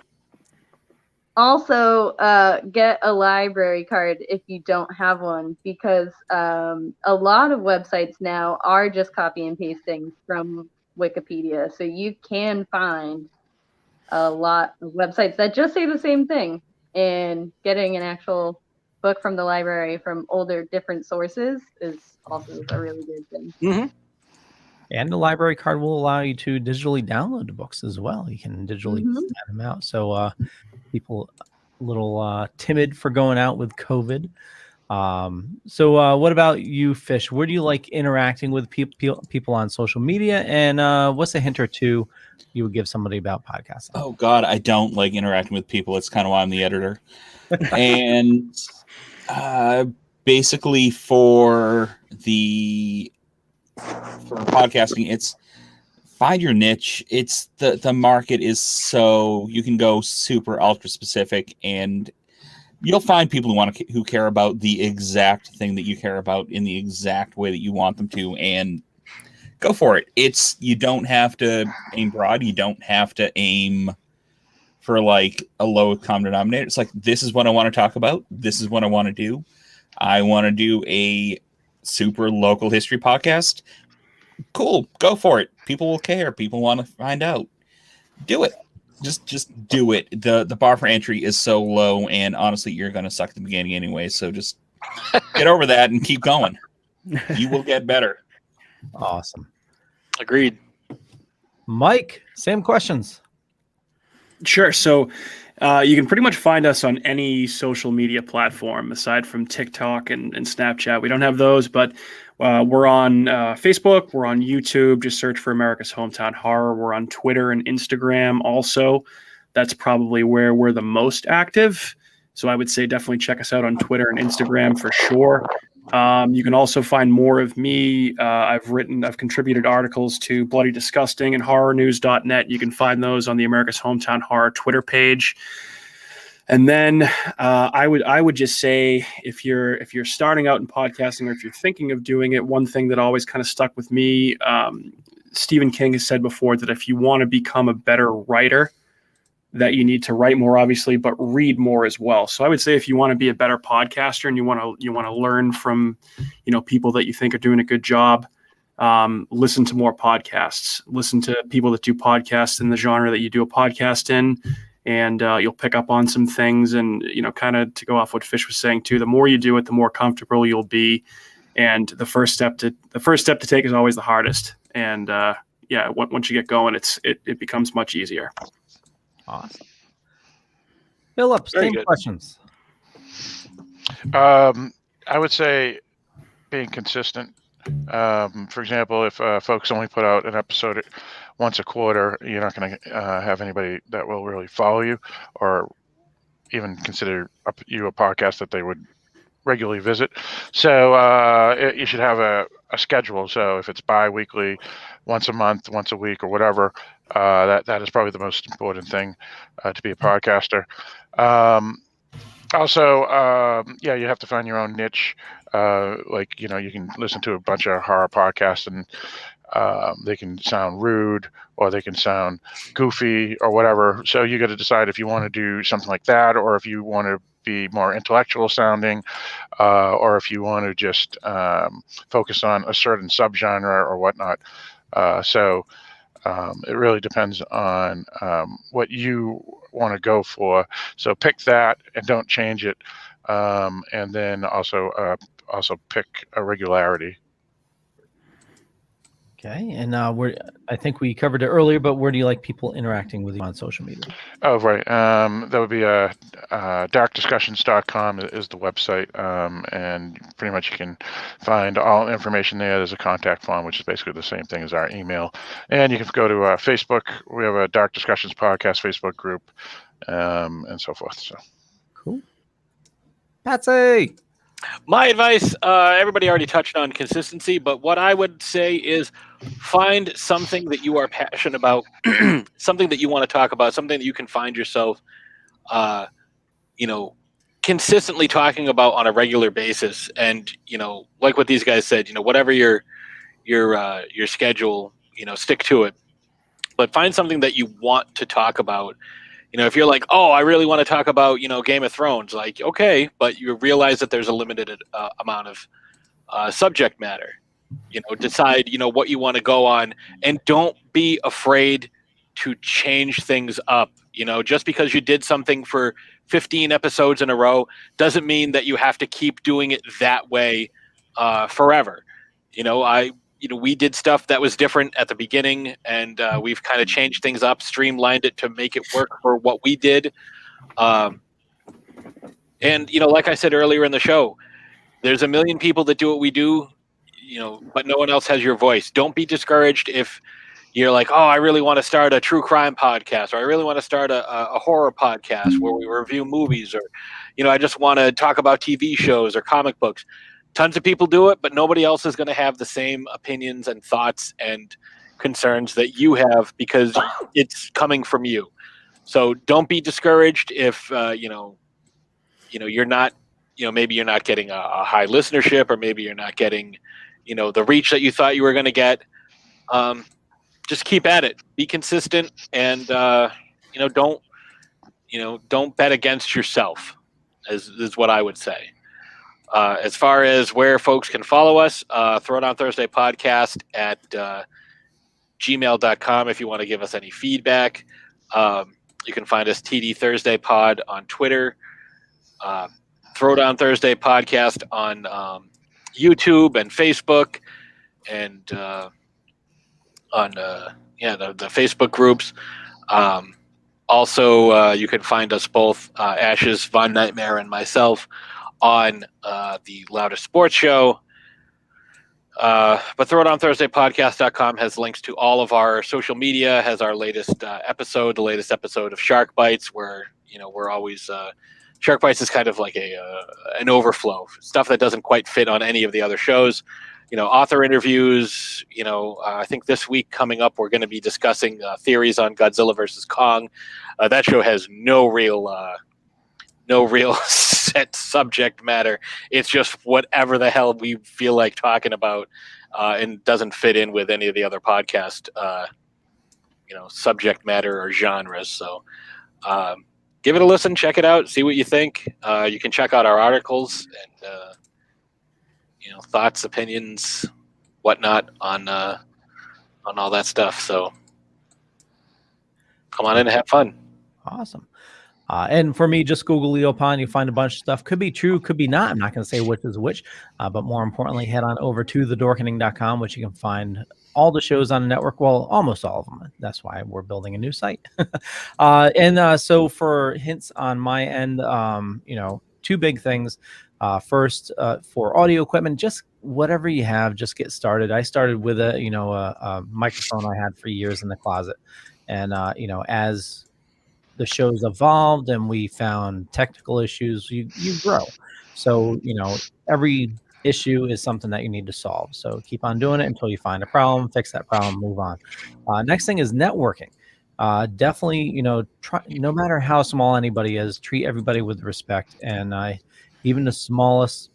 Also, get a library card if you don't have one, because a lot of websites now are just copy and pasting from Wikipedia. So you can find a lot of websites that just say the same thing, and getting an actual book from the library from older, different sources is also a really good thing. Mm-hmm. And the library card will allow you to digitally download the books as well. You can digitally scan them out. So people little timid for going out with COVID. So what about you, Fish? Where do you like interacting with people on social media? And what's a hint or two you would give somebody about podcasting? Oh God, I don't like interacting with people. It's kind of why I'm the editor. And basically for podcasting, it's find your niche. It's the market is so you can go super ultra specific, and you'll find people who care about the exact thing that you care about in the exact way that you want them to, and go for it. You don't have to aim broad. You don't have to aim for like a low common denominator. It's like, this is what I want to talk about. This is what I want to do. I want to do a super local history podcast. Cool. Go for it. People will care. People want to find out. Do it. Just do it. The bar for entry is so low, and honestly, you're going to suck at the beginning anyway. So just get over that and keep going. You will get better. Awesome. Agreed. Mike, same questions. Sure. So you can pretty much find us on any social media platform aside from TikTok and Snapchat. We don't have those, but we're on Facebook. We're on YouTube. Just search for America's Hometown Horror. We're on Twitter and Instagram also. That's probably where we're the most active. So I would say definitely check us out on Twitter and Instagram for sure. You can also find more of me. I've contributed articles to Bloody Disgusting and horrornews.net. You can find those on the America's Hometown Horror Twitter page. And then I would just say, if you're starting out in podcasting, or if you're thinking of doing it, one thing that always kind of stuck with me, Stephen King has said before that if you want to become a better writer, that you need to write more, obviously, but read more as well. So I would say if you want to be a better podcaster and you want to learn from, people that you think are doing a good job, listen to more podcasts. Listen to people that do podcasts in the genre that you do a podcast in, and you'll pick up on some things. And kind of to go off what Fish was saying too, the more you do it, the more comfortable you'll be. And the first step to take is always the hardest. And once you get going, it becomes much easier. Awesome. Philip, same questions. I would say being consistent. For example, if folks only put out an episode once a quarter, you're not going to have anybody that will really follow you or even consider you a podcast that they would regularly visit. So you should have a schedule. So if it's bi-weekly, once a month, once a week, or whatever, that is probably the most important thing to be a podcaster. Also, you have to find your own niche. You can listen to a bunch of horror podcasts and they can sound rude or they can sound goofy or whatever. So you got to decide if you want to do something like that, or if you want to be more intellectual sounding, or if you want to just focus on a certain subgenre or whatnot. It really depends on what you want to go for. So pick that and don't change it. And then also pick a regularity. Okay, and I think we covered it earlier, but where do you like people interacting with you on social media? Oh, right. That would be darkdiscussions.com is the website, and pretty much you can find all information there. There's a contact form, which is basically the same thing as our email. And you can go to Facebook. We have a Dark Discussions Podcast Facebook group, and so forth. So cool. Patsy! My advice, everybody already touched on consistency, but what I would say is find something that you are passionate about, something that you want to talk about, something that you can find yourself, consistently talking about on a regular basis. And, like what these guys said, whatever your schedule, stick to it, but find something that you want to talk about. If you're like, oh, I really want to talk about, Game of Thrones, like, okay, but you realize that there's a limited amount of subject matter. Decide, what you want to go on, and don't be afraid to change things up. Just because you did something for 15 episodes in a row doesn't mean that you have to keep doing it that way forever. We did stuff that was different at the beginning, and we've kind of changed things up, streamlined it to make it work for what we did. And, like I said earlier in the show, there's a million people that do what we do, but no one else has your voice. Don't be discouraged if you're like, oh, I really want to start a true crime podcast, or I really want to start a horror podcast where we review movies, or, I just want to talk about TV shows or comic books. Tons of people do it, but nobody else is going to have the same opinions and thoughts and concerns that you have because it's coming from you. So don't be discouraged if, you're not, maybe you're not getting a high listenership, or maybe you're not getting, the reach that you thought you were going to get. Just keep at it, be consistent, and, don't bet against yourself is what I would say. As far as where folks can follow us, Throw It On Thursday podcast at gmail.com if you want to give us any feedback. You can find us TD Thursday Pod on Twitter. Throw It On Thursday podcast on YouTube and Facebook, and on the Facebook groups. Also, you can find us both, Ashes, Von Nightmare, and myself, on the Loudest Sports Show. But ThrowItOnThursdayPodcast.com has links to all of our social media, has our latest episode, the latest episode of Shark Bites, where, we're always... Shark Bites is kind of like an overflow, stuff that doesn't quite fit on any of the other shows. Author interviews, I think this week coming up, we're going to be discussing theories on Godzilla versus Kong. That show has no real set subject matter. It's just whatever the hell we feel like talking about, and doesn't fit in with any of the other podcast, subject matter or genres. So, give it a listen, check it out, see what you think. You can check out our articles and, thoughts, opinions, whatnot on all that stuff. So come on in and have fun. Awesome. And for me, just Google Leo Pond. You find a bunch of stuff. Could be true, could be not. I'm not going to say which is which. But more importantly, head on over to thedorkening.com, which you can find all the shows on the network. Well, almost all of them. That's why we're building a new site. So for hints on my end, two big things. First, for audio equipment, just whatever you have, just get started. I started with a microphone I had for years in the closet. And, as the show's evolved and we found technical issues, you grow. So, every issue is something that you need to solve. So keep on doing it until you find a problem, fix that problem, move on. Next thing is networking. Definitely, try, no matter how small anybody is, treat everybody with respect. And even the smallest,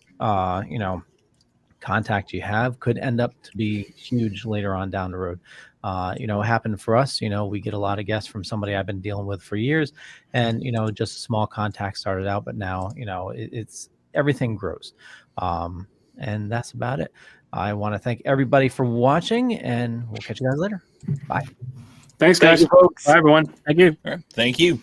contact you have could end up to be huge later on down the road. It happened for us. We get a lot of guests from somebody I've been dealing with for years, and just a small contact started out, but now it's everything grows, and that's about it. I want to thank everybody for watching, and we'll catch you guys later. Bye. Thanks, guys. Thank you, folks. Bye, everyone. Thank you. All right. Thank you.